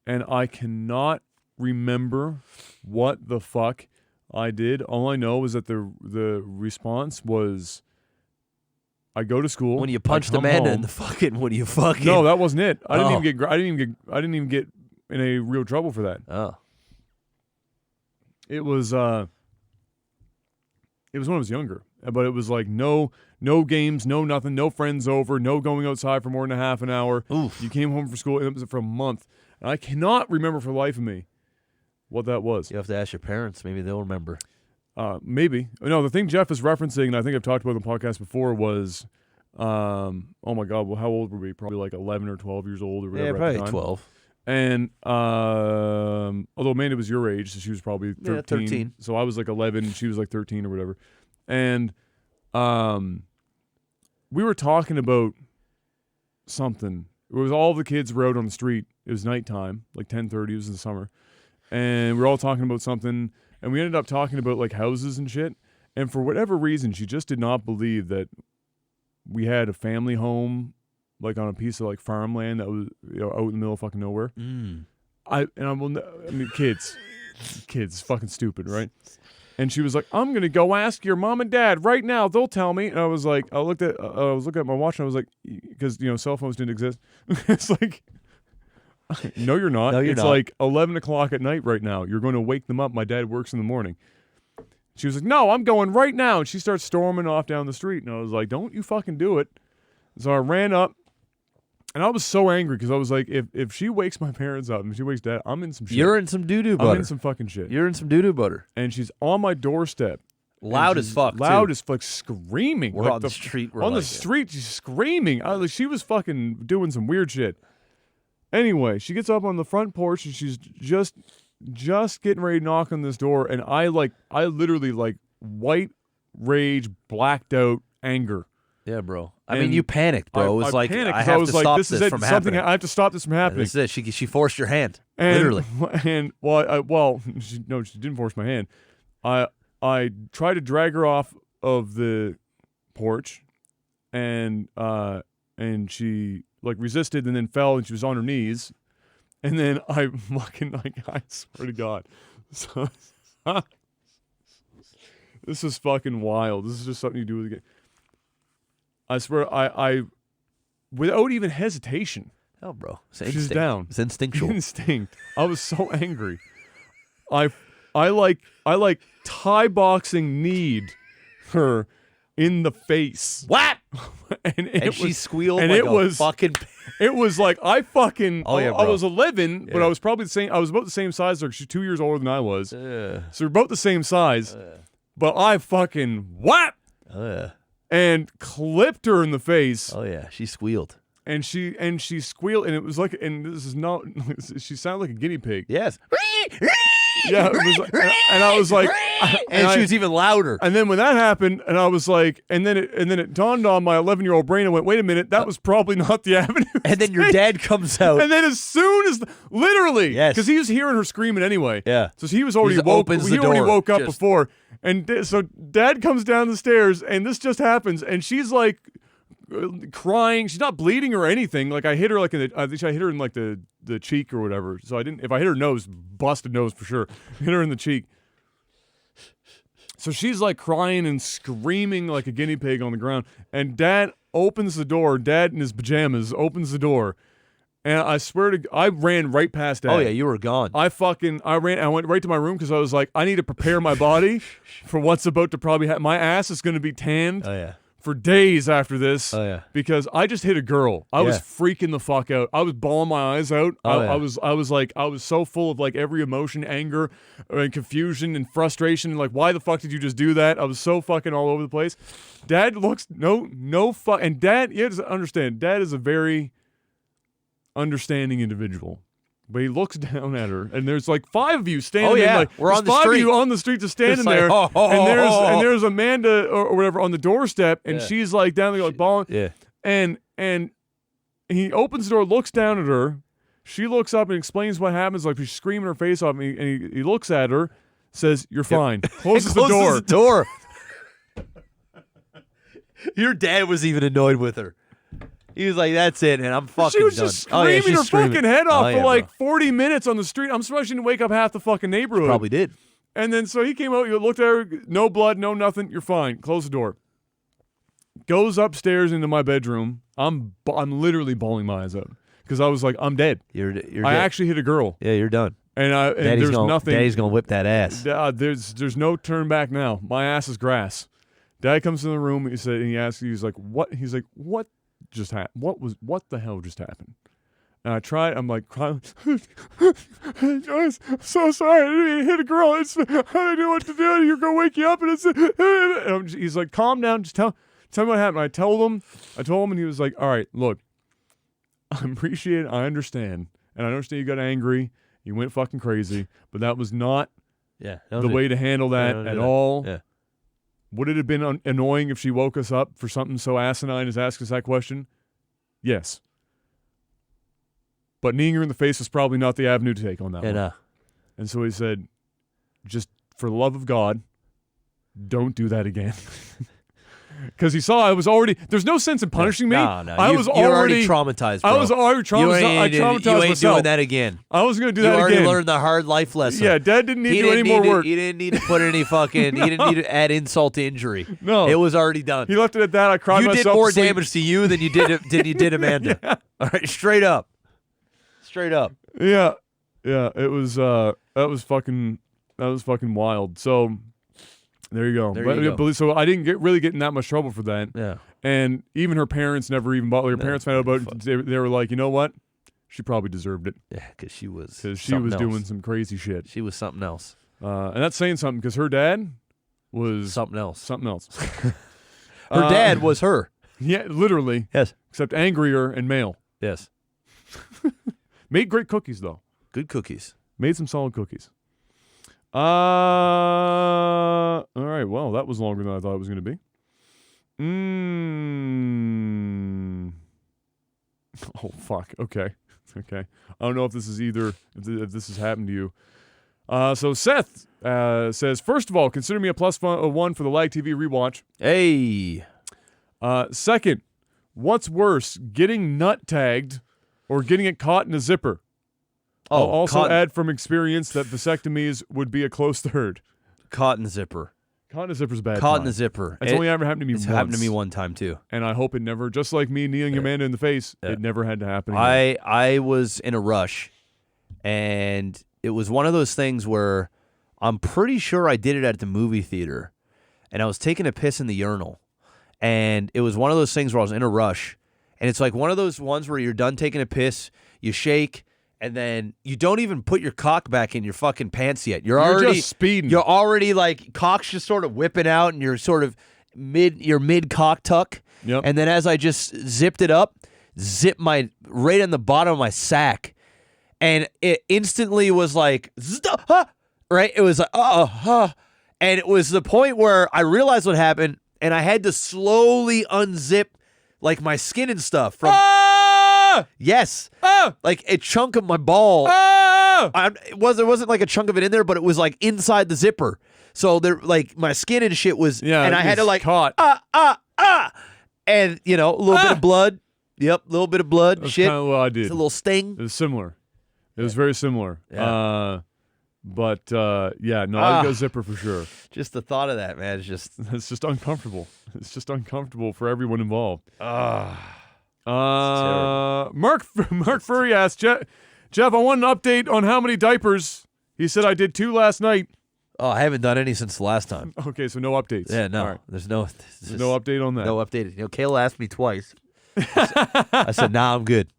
And I cannot remember what the fuck I did. All I know is that the response was, I go to school. When you punched Amanda in the fucking, when you fucking... No, that wasn't it. I didn't even get in a real trouble for that. Oh. It was when I was younger. But it was like no games, no nothing, no friends over, no going outside for more than a half an hour. Oof. You came home from school, and it was for a month. And I cannot remember for the life of me what that was. You have to ask your parents. Maybe they'll remember. Maybe. No, the thing Geoff is referencing, and I think I've talked about on the podcast before, was, oh my God, well, how old were we? Probably like 11 or 12 years old or whatever. Yeah, at probably the time. 12. And although Amanda was your age, so she was probably 13. Yeah, 13. So I was like 11, and she was like 13 or whatever. And we were talking about something. It was all the kids were out on the street. It was nighttime, like 10:30. It was in the summer. And we were all talking about something, and we ended up talking about like houses and shit. And for whatever reason, she just did not believe that we had a family home, like on a piece of like farmland that was, you know, out in the middle of fucking nowhere. I mean, kids, fucking stupid, right? And she was like, "I'm gonna go ask your mom and dad right now. They'll tell me." And I was like, I was looking at my watch, and I was like, because cell phones didn't exist. It's like, no, you're not. No, you're it's not. like 11 o'clock at night right now. You're going to wake them up. My dad works in the morning. She was like, "No, I'm going right now." And she starts storming off down the street, and I was like, "Don't you fucking do it." So I ran up. And I was so angry because I was like, if she wakes my parents up and she wakes Dad, I'm in some shit. You're in some doo-doo butter. I'm in some fucking shit. You're in some doo-doo butter. And she's on my doorstep. Loud as fuck, Loud too. as fuck, screaming. We're like on the street. We're on like the street, she's screaming. She was fucking doing some weird shit. Anyway, she gets up on the front porch and she's just getting ready to knock on this door. And I literally like white rage, blacked out anger. Yeah, bro. I mean, you panicked, bro. It was like, panicked I have to stop this from happening. I have to stop this from happening. This is it. She forced your hand, And, literally. And she didn't force my hand. I tried to drag her off of the porch, and she like resisted and then fell, and she was on her knees, and then I swear to God, so, this is fucking wild. This is just something you do with the game. I swear, I without even hesitation. Oh, bro. She's down. It's instinctual. Instinct. I was so angry. I Thai boxing kneed her in the face. What? and she squealed and like it was fucking... It was like I fucking... Oh, yeah, I bro. was 11, but Yeah. I was probably the same... I was about the same size as her. She's 2 years older than I was. Yeah. So we're about the same size. But I fucking... What? And clipped her in the face. Oh, yeah. She squealed. And she squealed, and it was like... And this is not... She sounded like a guinea pig. Yes. Yeah, it was like, and I was like, and she was even louder. And then when that happened, and I was like, and then it dawned on my 11-year-old brain and went, wait a minute, that was probably not the avenue. And then your dad comes out. And then as soon as literally, Yes, because he was hearing her screaming anyway. Yeah, so he was already he woke. opens He the already door, woke up just- before, and so Dad comes down the stairs, and this just happens, and she's like crying. She's not bleeding or anything. Like I hit her like I think I hit her in like the cheek or whatever. So I didn't. If I hit her nose, busted nose for sure. Hit her in the cheek. So she's like crying and screaming like a guinea pig on the ground. And Dad opens the door. Dad in his pajamas opens the door. And I swear to, I ran right past Dad. Oh yeah, you were gone. I went right to my room because I was like, I need to prepare my body for what's about to probably happen. My ass is going to be tanned. Oh yeah. For days after this, because I just hit a girl. I was freaking the fuck out. I was bawling my eyes out. I was so full of like every emotion, anger, and confusion and frustration. And like, why the fuck did you just do that? I was so fucking all over the place. Dad looks no fuck, and Dad, you have to understand, Dad is a very understanding individual. But he looks down at her, and there's like 5 of you standing. Oh yeah, we're on the street. 5 of you on the street just standing there, and there's Amanda or whatever on the doorstep, and she's like down there like bawling. Yeah. And he opens the door, looks down at her. She looks up and explains what happens. Like she's screaming her face off, and he looks at her, says, "You're fine." Closes the door. The door. Your dad was even annoyed with her. He was like, "That's it," and I'm fucking She was done. just screaming she's her fucking head off for like bro. 40 minutes on the street. I'm surprised she didn't wake up half the fucking neighborhood. Probably did. And then so he came out, he looked at her, no blood, no nothing, you're fine. Close the door. Goes upstairs into my bedroom. I'm literally bawling my eyes out because I was like, I'm dead. You're I dead. actually hit a girl. Yeah, you're done. And there's nothing. Daddy's gonna whip that ass. There's no turn back now. My ass is grass. Dad comes in the room. He asks, he's like, what? He's like, what just happened? What the hell just happened? And I tried. I'm like, crying. I'm so sorry. I didn't hit a girl. I didn't know what to do. You're gonna wake you up, and he's like, calm down. Just tell me what happened. I told him, and he was like, all right, look, I appreciate it. I understand, and I understand you got angry. You went fucking crazy, but that was not the way to handle that at all. Yeah. Would it have been annoying if she woke us up for something so asinine as ask us that question? Yes. But kneeing her in the face was probably not the avenue to take on that one. And so he said, just for the love of God, don't do that again. Because he saw I was already, there's no sense in punishing me. No. You're already traumatized, bro. I was already traumatized. I traumatized you ain't myself. doing that again. I wasn't going to do that again. You already learned the hard life lesson. Yeah, Dad didn't need to do any more work. He didn't need to put any fucking, he didn't need to add insult to injury. No. It was already done. He left it at that. I cried myself You did more to sleep. damage to you than you did Amanda. Yeah. All right, straight up. Straight up. Yeah. It was that was fucking wild. So there you go. But so I didn't really get in that much trouble for that. Yeah. And even her parents never even bothered. Her parents found out about it. They were like, you know what? She probably deserved it. Yeah, because she was doing some crazy shit. She was something else. And that's saying something because her dad was something else. Her dad was her. Yeah, literally. Yes. Except angrier and male. Yes. Made great cookies though. Good cookies. Made some solid cookies. All right. Well, that was longer than I thought it was going to be. Oh, fuck. Okay. I don't know if this is if this has happened to you. So Seth says, first of all, consider me a plus one for the Lag TV rewatch. Hey. Second, what's worse, getting nut tagged or getting it caught in a zipper? I'll also add from experience that vasectomies would be a close third. Caught in the zipper. Caught in a zipper's bad. Caught in the zipper. It's only ever happened to me once. It's happened to me one time too. And I hope it never, just like me kneeling Amanda in the face, it never had to happen again. I was in a rush, and it was one of those things where I'm pretty sure I did it at the movie theater, and I was taking a piss in the urinal. And it was one of those things where I was in a rush, and it's like one of those ones where you're done taking a piss, you shake, and then you don't even put your cock back in your fucking pants yet. You're already just speeding. You're already like cock's just sort of whipping out, and you're sort of mid cock tuck. Yep. And then as I just zipped it up, my right on the bottom of my sack, and it instantly was like, right? It was like, and it was the point where I realized what happened, and I had to slowly unzip like my skin and stuff from. Yes. Like a chunk of my ball. It wasn't like a chunk of it in there, but it was like inside the zipper. So there, like my skin and shit was, and I had to like caught. And a little bit of blood. Yep, a little bit of blood. That's shit. kind of what I did. It's a little sting. It was similar. It was very similar. Yeah. I'd go zipper for sure. Just the thought of that, man, is just it's just uncomfortable. It's just uncomfortable for everyone involved. Mark Furry asked, Jeff, I want an update on how many diapers. He said I did 2 last night. Oh, I haven't done any since the last time. Okay, so no updates. Yeah, no. All right. There's no update on that. No update. Kayla asked me twice. I said, nah, I'm good.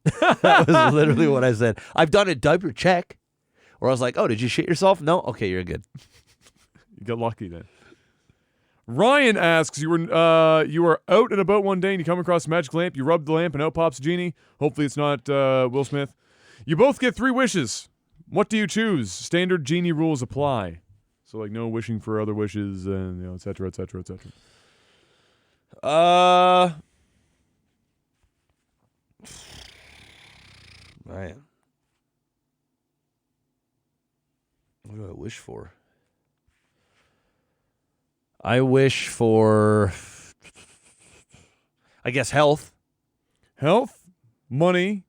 That was literally what I said. I've done a diaper check where I was like, oh, did you shit yourself? No? Okay, you're good. You got lucky then. Ryan asks, you were out and about one day and you come across a magic lamp. You rub the lamp and out pops a genie. Hopefully it's not Will Smith. You both get 3 wishes. What do you choose? Standard genie rules apply. So like no wishing for other wishes and et cetera, et cetera, et cetera. Man. wish for? I wish for, I guess, health. Health, money,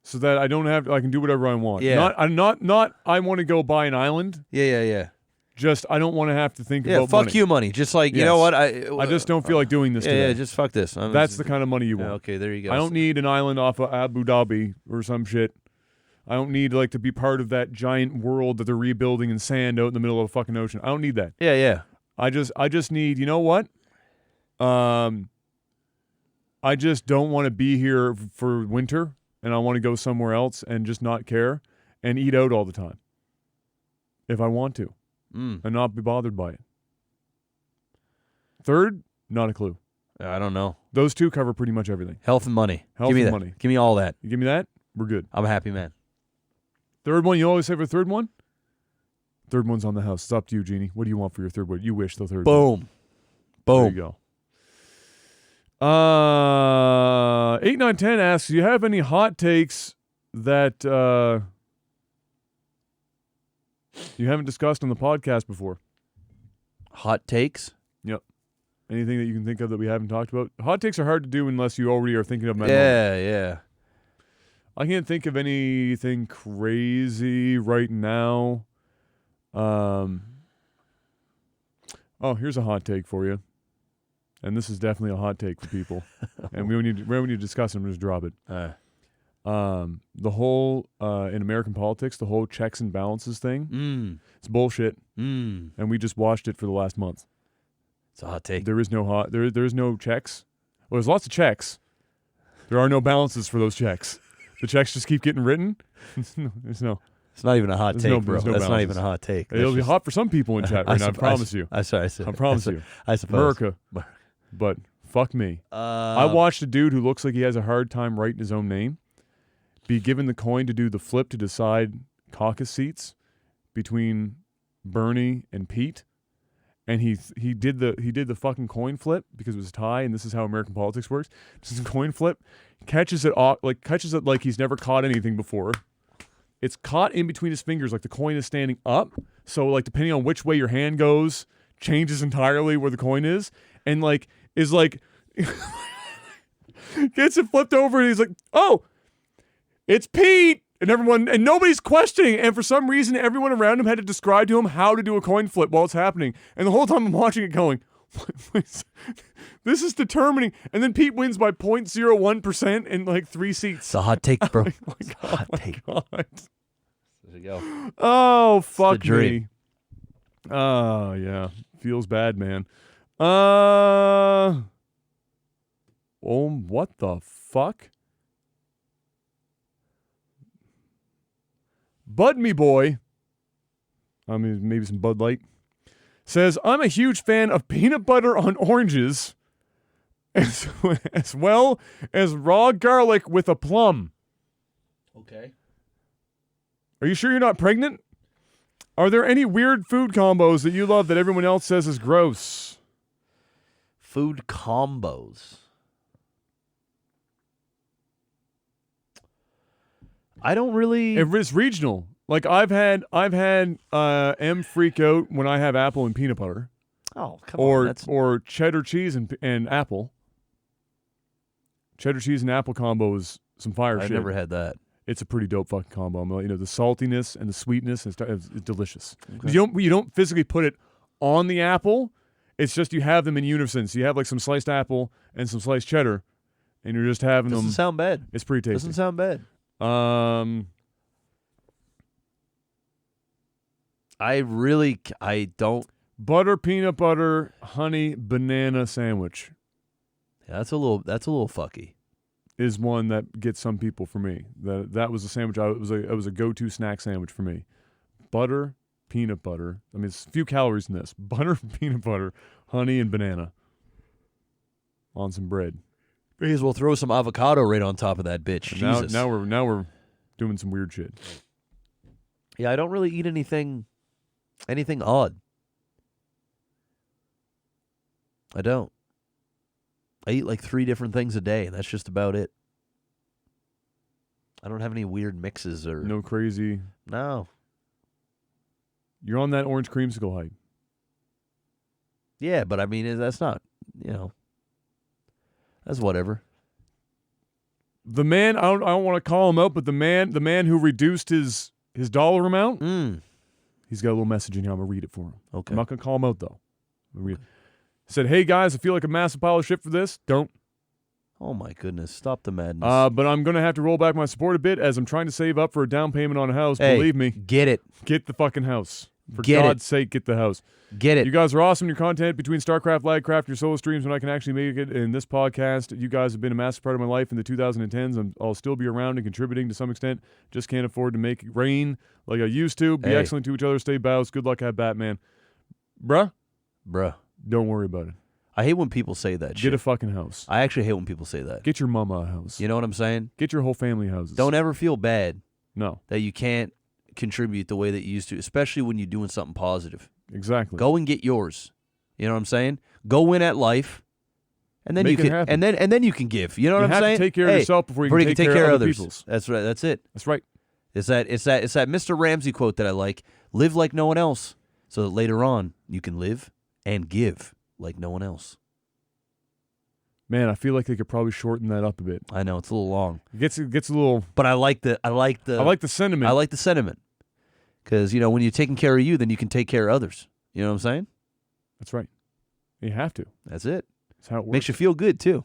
so that I don't have. I can do whatever I want. Yeah. Not. I want to go buy an island. Yeah. Just I don't want to have to think Yeah, about fuck money. you money. Just like, you Yes. know what? I just don't feel like doing this today. Yeah, just fuck this. That's the kind of money you want. Okay, there you go. I don't need an island off of Abu Dhabi or some shit. I don't need like to be part of that giant world that they're rebuilding in sand out in the middle of a fucking ocean. I don't need that. Yeah. I just need, you know what? I just don't want to be here for winter, and I want to go somewhere else and just not care and eat out all the time if I want to and not be bothered by it. Third, not a clue. I don't know. Those two cover pretty much everything. Health and money. Health Give me and that. money. Give me all that. You give me that, we're good. I'm a happy man. Third one, you always say for the third one? Third one's on the house. It's up to you, Jeannie. What do you want for your third one? You wish the third one. Boom. There you go. 8910 asks, do you have any hot takes that you haven't discussed on the podcast before? Hot takes? Yep. Anything that you can think of that we haven't talked about? Hot takes are hard to do unless you already are thinking of them. Yeah. I can't think of anything crazy right now. Oh, here's a hot take for you. And this is definitely a hot take for people. And when you discuss them, just drop it. The whole, in American politics, the whole checks and balances thing, it's bullshit. And we just watched it for the last month. It's a hot take. There is no there is no checks. Well, there's lots of checks. There are no balances for those checks. The checks just keep getting written. There's no. It's not even a hot take, bro. That's That's not even a hot take. It'll be hot for some people in chat right now, I promise you. I promise you. I suppose. America. But fuck me. I watched a dude who looks like he has a hard time writing his own name be given the coin to do the flip to decide caucus seats between Bernie and Pete. And he did the fucking coin flip because it was a tie, and this is how American politics works. This is a coin flip, catches it like he's never caught anything before. It's caught in between his fingers, like the coin is standing up. So like depending on which way your hand goes, changes entirely where the coin is, and like is like gets it flipped over, and he's like, "Oh, it's Pete." And nobody's questioning. And for some reason, everyone around him had to describe to him how to do a coin flip while it's happening. And the whole time I'm watching it going, this is determining. And then Pete wins by 0.01% in like 3 seats. It's a hot take, bro. It's a hot take. God. There you go. Oh, fuck the dream. me. Oh, yeah. Feels bad, man. Oh, what the fuck? Bud Me Boy, I mean, maybe some Bud Light, says, I'm a huge fan of peanut butter on oranges as well as raw garlic with a plum. Okay. Are you sure you're not pregnant? Are there any weird food combos that you love that everyone else says is gross? Food combos. I don't really. It's regional. Like I've had M freak out when I have apple and peanut butter. Oh, come on. Or cheddar cheese and apple. Cheddar cheese and apple combo is some fire shit. I've never had that. It's a pretty dope fucking combo. You know, the saltiness and the sweetness is delicious. Okay. You don't physically put it on the apple. It's just you have them in unison. So you have like some sliced apple and some sliced cheddar, and you're just having them. Doesn't sound bad. It's pretty tasty. Doesn't sound bad. I don't. Butter, peanut butter, honey, banana sandwich. Yeah, that's a little fucky. Is one that gets some people for me. That was a sandwich. It was a go-to snack sandwich for me. Butter, peanut butter. I mean, it's a few calories in this. Butter, peanut butter, honey, and banana on some bread. May as well throw some avocado right on top of that bitch. Jesus. Now we're doing some weird shit. Yeah, I don't really eat anything odd. I don't. I eat like 3 different things a day, and that's just about it. I don't have any weird mixes or No crazy. no. You're on that orange creamsicle hype. Yeah, but I mean that's not that's whatever. The man, I don't want to call him out, but the man who reduced his dollar amount, he's got a little message in here. I'm gonna read it for him. Okay. I'm not gonna call him out though. Said, "Hey guys, I feel like a massive pile of shit for this. Don't." Oh my goodness! Stop the madness. But I'm gonna have to roll back my support a bit as I'm trying to save up for a down payment on a house. Hey, Believe me, get it. get the fucking house. For Get God's sake, get the house. Get it. You guys are awesome. Your content between StarCraft, Lagcraft, your solo streams when I can actually make it in this podcast. You guys have been a massive part of my life in the 2010s. I'll still be around and contributing to some extent. Just can't afford to make it rain like I used to. Be excellent to each other. Stay balanced. Good luck. Have Batman. Bruh, don't worry about it. I hate when people say that shit. Get a fucking house. I actually hate when people say that. Get your mama a house. You know what I'm saying? Get your whole family houses. Don't ever feel bad No. that you can't contribute the way that you used to, especially when you're doing something positive. Exactly. Go and get yours. You know what I'm saying? Go win at life, and then Make you it can, happen. and then you can give. You know what I'm saying? You have to take care of yourself before you can take care of other others. people's. That's right. That's it. That's right. It's that Mr. Ramsey quote that I like. Live like no one else, so that later on you can live and give like no one else. Man, I feel like they could probably shorten that up a bit. I know it's a little long. It gets a little. But I like the sentiment. I like the sentiment. Because, when you're taking care of you, then you can take care of others. You know what I'm saying? That's right. You have to. That's it. That's how it works. Makes you feel good, too.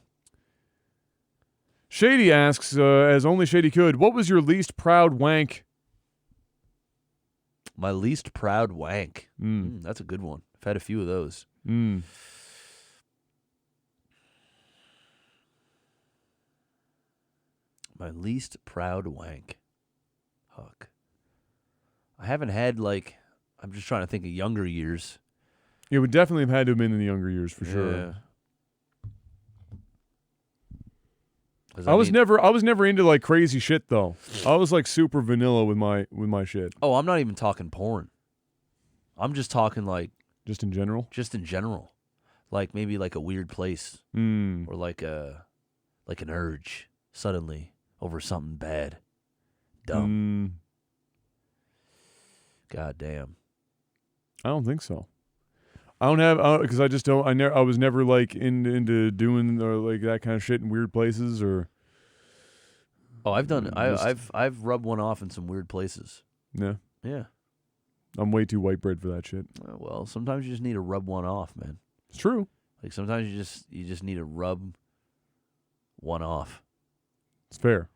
Shady asks, as only Shady could, what was your least proud wank? My least proud wank. That's a good one. I've had a few of those. My least proud wank. Fuck. I haven't had, I'm just trying to think of younger years. It would definitely have had to have been in the younger years for sure. Yeah. I was never into crazy shit though. I was super vanilla with my shit. Oh, I'm not even talking porn. I'm just talking just in general. Just in general, maybe a weird place or an urge suddenly over something bad, dumb. God damn. I don't think so. I don't have because I just don't. I was never into doing or that kind of shit in weird places or. Oh, I've done. I've rubbed one off in some weird places. Yeah. Yeah. I'm way too white bread for that shit. Well, sometimes you just need to rub one off, man. It's true. Sometimes you just need to rub one off. It's fair.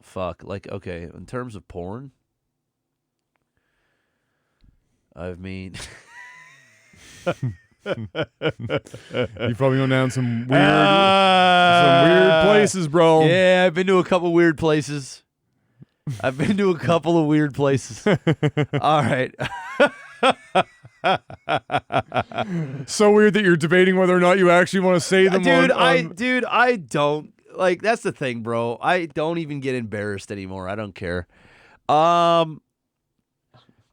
Fuck. Okay, in terms of porn. I mean, You've probably gone down some weird places, bro. Yeah, I've been to a couple weird places. All right. So weird that you're debating whether or not you actually want to say them. I don't. That's the thing, bro. I don't even get embarrassed anymore. I don't care.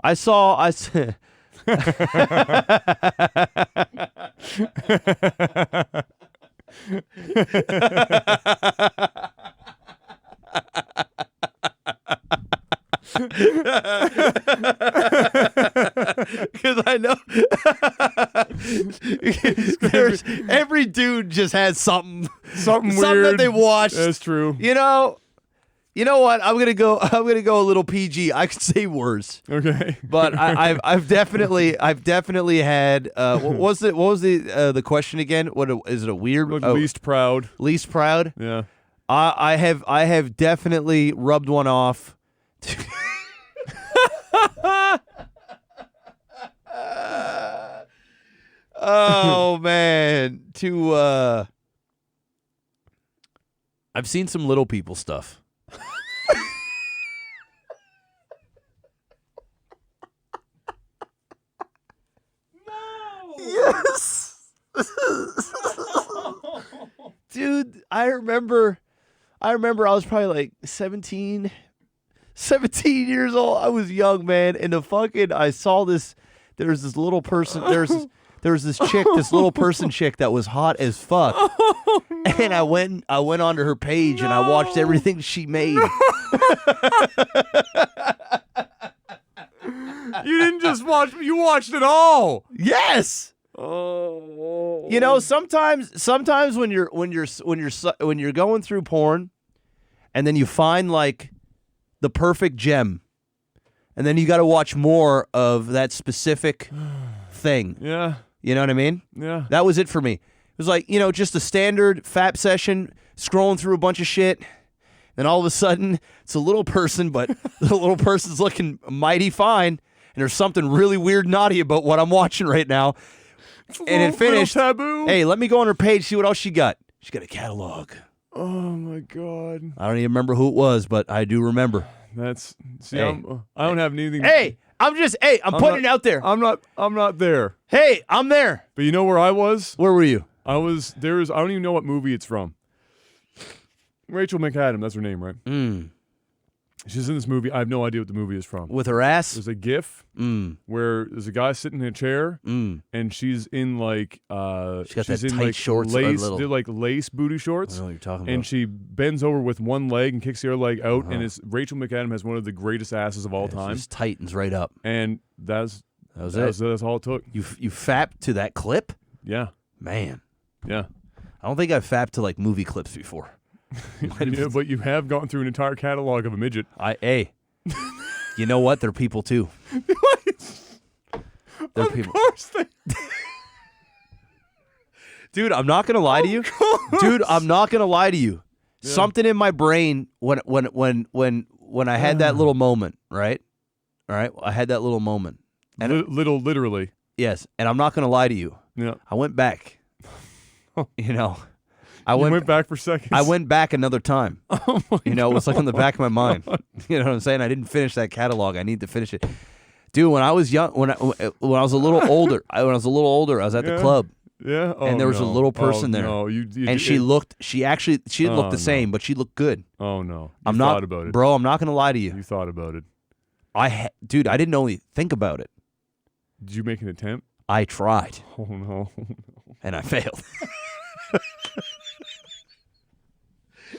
I saw. Because I know every dude just has something weird that they watched. That's true. You know what? I'm gonna go a little PG. I could say worse. Okay. But I've definitely had what was the question again? What is it? A weird least proud? Least proud? Yeah. I have definitely rubbed one off. Oh man, I've seen some little people stuff. Yes. Dude, I remember I was probably 17 years old. I was young, man. And I saw this, there's this little person, there was this chick, this little person chick that was hot as fuck. Oh, no. And I went onto her page and I watched everything she made. You didn't just watch, you watched it all. Yes. Oh. You know, sometimes when you're going through porn and then you find like the perfect gem and then you got to watch more of that specific thing. Yeah. You know what I mean? Yeah. That was it for me. It was like, you know, just a standard FAP session, scrolling through a bunch of shit. Then all of a sudden, it's a little person, but the little person's looking mighty fine. And there's something really weird, naughty about what I'm watching right now. And it finished. Taboo. Hey, let me go on her page, see what else she got. She got a catalog. Oh my God. I don't even remember who it was, but I do remember. That's see. Hey. I don't have anything. Hey, I'm putting it out there. I'm not there. Hey, I'm there. But you know where I was? Where were you? I don't even know what movie it's from. Rachel McAdams, that's her name, right? She's in this movie. I have no idea what the movie is from. With her ass? There's a GIF where there's a guy sitting in a chair, and she's in like She's got she's that in tight like shorts, lace, little- they're like lace booty I shorts. don't know what you're talking And about. she bends over with one leg and kicks the other leg out, and it's Rachel McAdams has one of the greatest asses of all It time, just tightens right up. and that's it. all it took. You fapped to that clip? Yeah, Man. yeah. I don't think I've fapped to like movie clips before. Yeah, but you have gone through an entire catalog of a midget. You know what? They're people too. They're Of people. course they. Dude, I'm not gonna lie to you. Dude, I'm not gonna lie to you. Yeah. Something in my brain when I had that little moment, right? All right, I had that little moment. And Literally. yes, and I'm not gonna lie to you. Yeah. I went back. You know, I You went went back for seconds. I went back another time. Oh my You know, it was like on the back of my mind. You know what I'm saying? I didn't finish that catalog. I need to finish it. Dude, when I was young, when I was a little older, I was at the Yeah. club, Yeah. Oh, and there was a no. little person Oh, there. No, you and she didn't look Oh, the same, but she looked good. Oh no. I'm thought not about it. bro. I'm not gonna lie to you. You thought about it. Dude, I didn't only think about it. Did you make an attempt? I tried, Oh no. and I failed.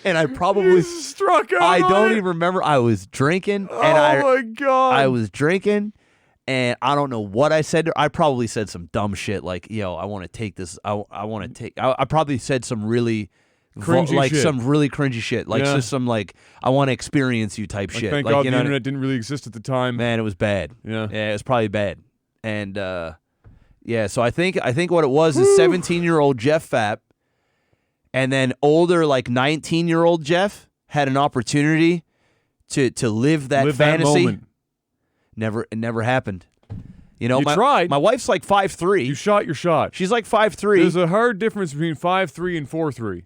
And I probably You struck out. I on don't it. even remember. I was drinking, Oh and my God. I was drinking, and I don't know what I said. I probably said some dumb shit like, "Yo, I want to take this. I want to take." I probably said some really Cringy shit. some really cringy shit, like Yeah. just some like, "I want to experience you" type Like, shit. thank Like, God you the know, internet didn't really exist at the time. man, it was bad. Yeah. Yeah, it was probably bad. And yeah, so I think what it was is 17-year-old Geoff Fapp, and then older like 19-year-old Geoff had an opportunity to live that Live fantasy. that moment. It never happened. You know, You my, tried. My wife's like 5'3". You shot your shot. She's like 5'3". There's a hard difference between 5'3" and 4'3".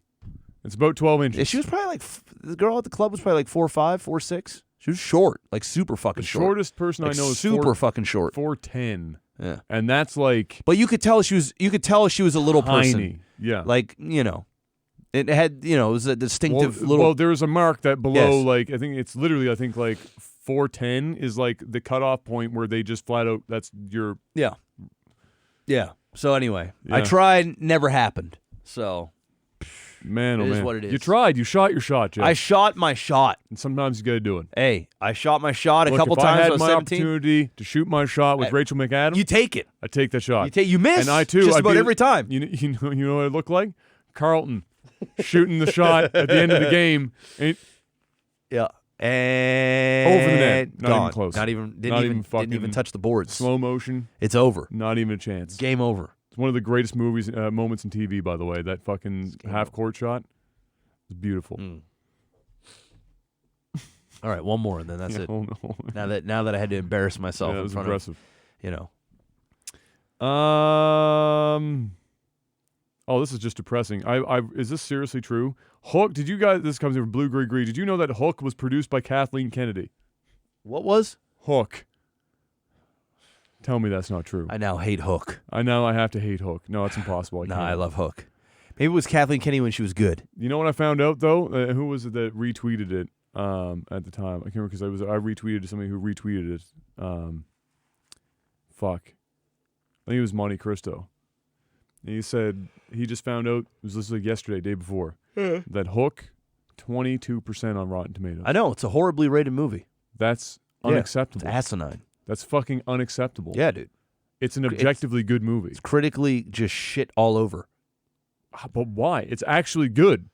It's about 12 inches. Yeah, she was probably like the girl at the club was probably like 4'5", 4'6". She was short, like super fucking the short. shortest person Like I know is super fucking short. 4'10". Yeah, And that's like but you could tell she was a little person. tiny. Yeah. Like, you know, it had, you know, it was a distinctive little. Well, there's a mark that below, Yes. like, I think it's literally, like 4'10" is like the cutoff point where they just flat out, that's your. Yeah. Yeah. So anyway, I Yeah. tried, never happened. So Man, oh It is man. what it is. You tried. You shot your shot, Jeff. I shot my shot. And sometimes you got to do it. Hey, I shot my shot a Look, couple if times I when had I was my 17. opportunity to shoot my shot with Rachel McAdams, You take it. I take that shot. You miss. And I too. Just I'd about be- every time. You know what I look like? Carlton shooting the shot at the end of the game. Yeah. And Over the net. Not even gone. close. Didn't Not even even fucking touch the boards. Slow motion. It's over. Not even a chance. Game over. It's one of the greatest moments in TV, by the way. That fucking half-court shot is beautiful. All right, one more, and then that's Yeah, it. Oh, no. Now that I had to embarrass myself Yeah, it in was front impressive. of, you know. Oh, this is just depressing. Is this seriously true? Hook, did you guys, this comes in from Blue Grey Gree, did you know that Hook was produced by Kathleen Kennedy? What was? Hook. Tell me that's not true. I now hate Hook. I know I have to hate Hook. No, it's impossible. Nah, can't. I love Hook. Maybe it was Kathleen Kennedy when she was good. You know what I found out, though? Who was it that retweeted it at the time? I can't remember because I retweeted to somebody who retweeted it. Fuck. I think it was Monte Cristo. And he said he just found out, it was like yesterday, day before, that Hook, 22% on Rotten Tomatoes. I know. It's a horribly rated movie. That's Yeah, unacceptable. It's asinine. That's fucking unacceptable. Yeah, dude. It's an objectively good movie. It's critically just shit all over. But why? It's actually good.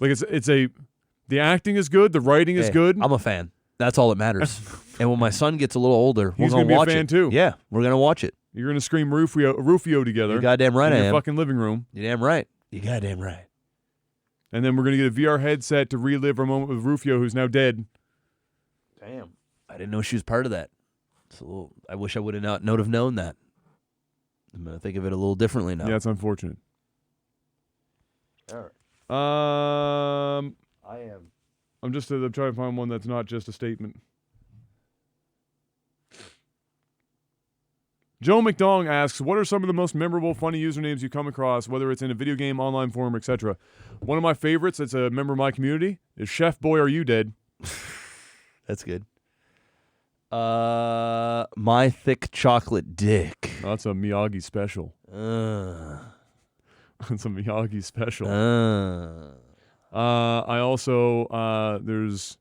Like the acting is good, the writing is good. I'm a fan. That's all that matters. And when my son gets a little older, He's we're gonna going be to a watch fan it. too. Yeah, we're going to watch it. You're gonna scream Rufio together. You're goddamn right in I your am. fucking living room. You're damn right. You goddamn right. And then we're gonna get a VR headset to relive our moment with Rufio, who's now dead. Damn. I didn't know she was part of that. It's a little, I wish I would have not have known that. I'm going to think of it a little differently now. Yeah, it's unfortunate. All right. I am. I'm trying to find one that's not just a statement. Joe McDong asks, what are some of the most memorable, funny usernames you come across, whether it's in a video game, online forum, etc.? One of my favorites that's a member of my community is Chef Boy, Are You Dead? That's good. My Thick Chocolate Dick. Oh, that's a Miyagi special. That's a Miyagi special. I also, there's...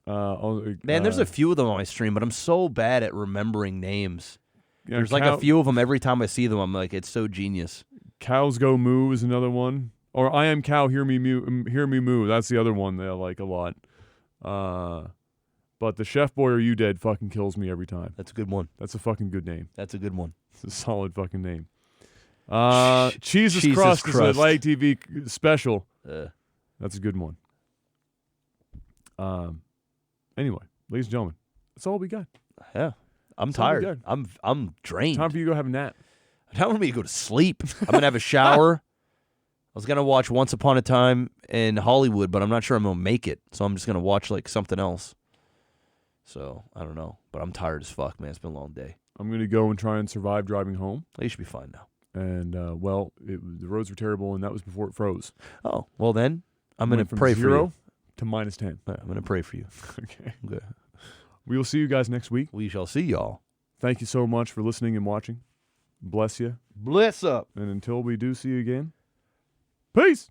Man, there's a few of them on my stream, but I'm so bad at remembering names. Yeah, There's like a few of them every time I see them. I'm like, it's so genius. Cows Go Moo is another one. Or I Am Cow, Hear Me Moo. That's the other one that I like a lot. But the Chef Boy, Are You Dead fucking kills me every time. That's a good one. That's a fucking good name. That's a good one. It's a solid fucking name. Jesus Crust. Crust is a light TV special. That's a good one. Anyway, ladies and gentlemen, that's all we got. Yeah. I'm That's all we tired. got. I'm drained. Time for you to go have a nap. Time for me to go to sleep. I'm going to have a shower. I was going to watch Once Upon a Time in Hollywood, but I'm not sure I'm going to make it. So I'm just going to watch like something else. So I don't know. But I'm tired as fuck, man. It's been a long day. I'm going to go and try and survive driving home. You should be fine now. And, the roads were terrible, and that was before it froze. Oh, well then, I'm going to From pray for 0 you. to -10. I'm going to pray for you. Okay. Okay. We will see you guys next week. We shall see y'all. Thank you so much for listening and watching. Bless you. Bless up. And until we do see you again, peace.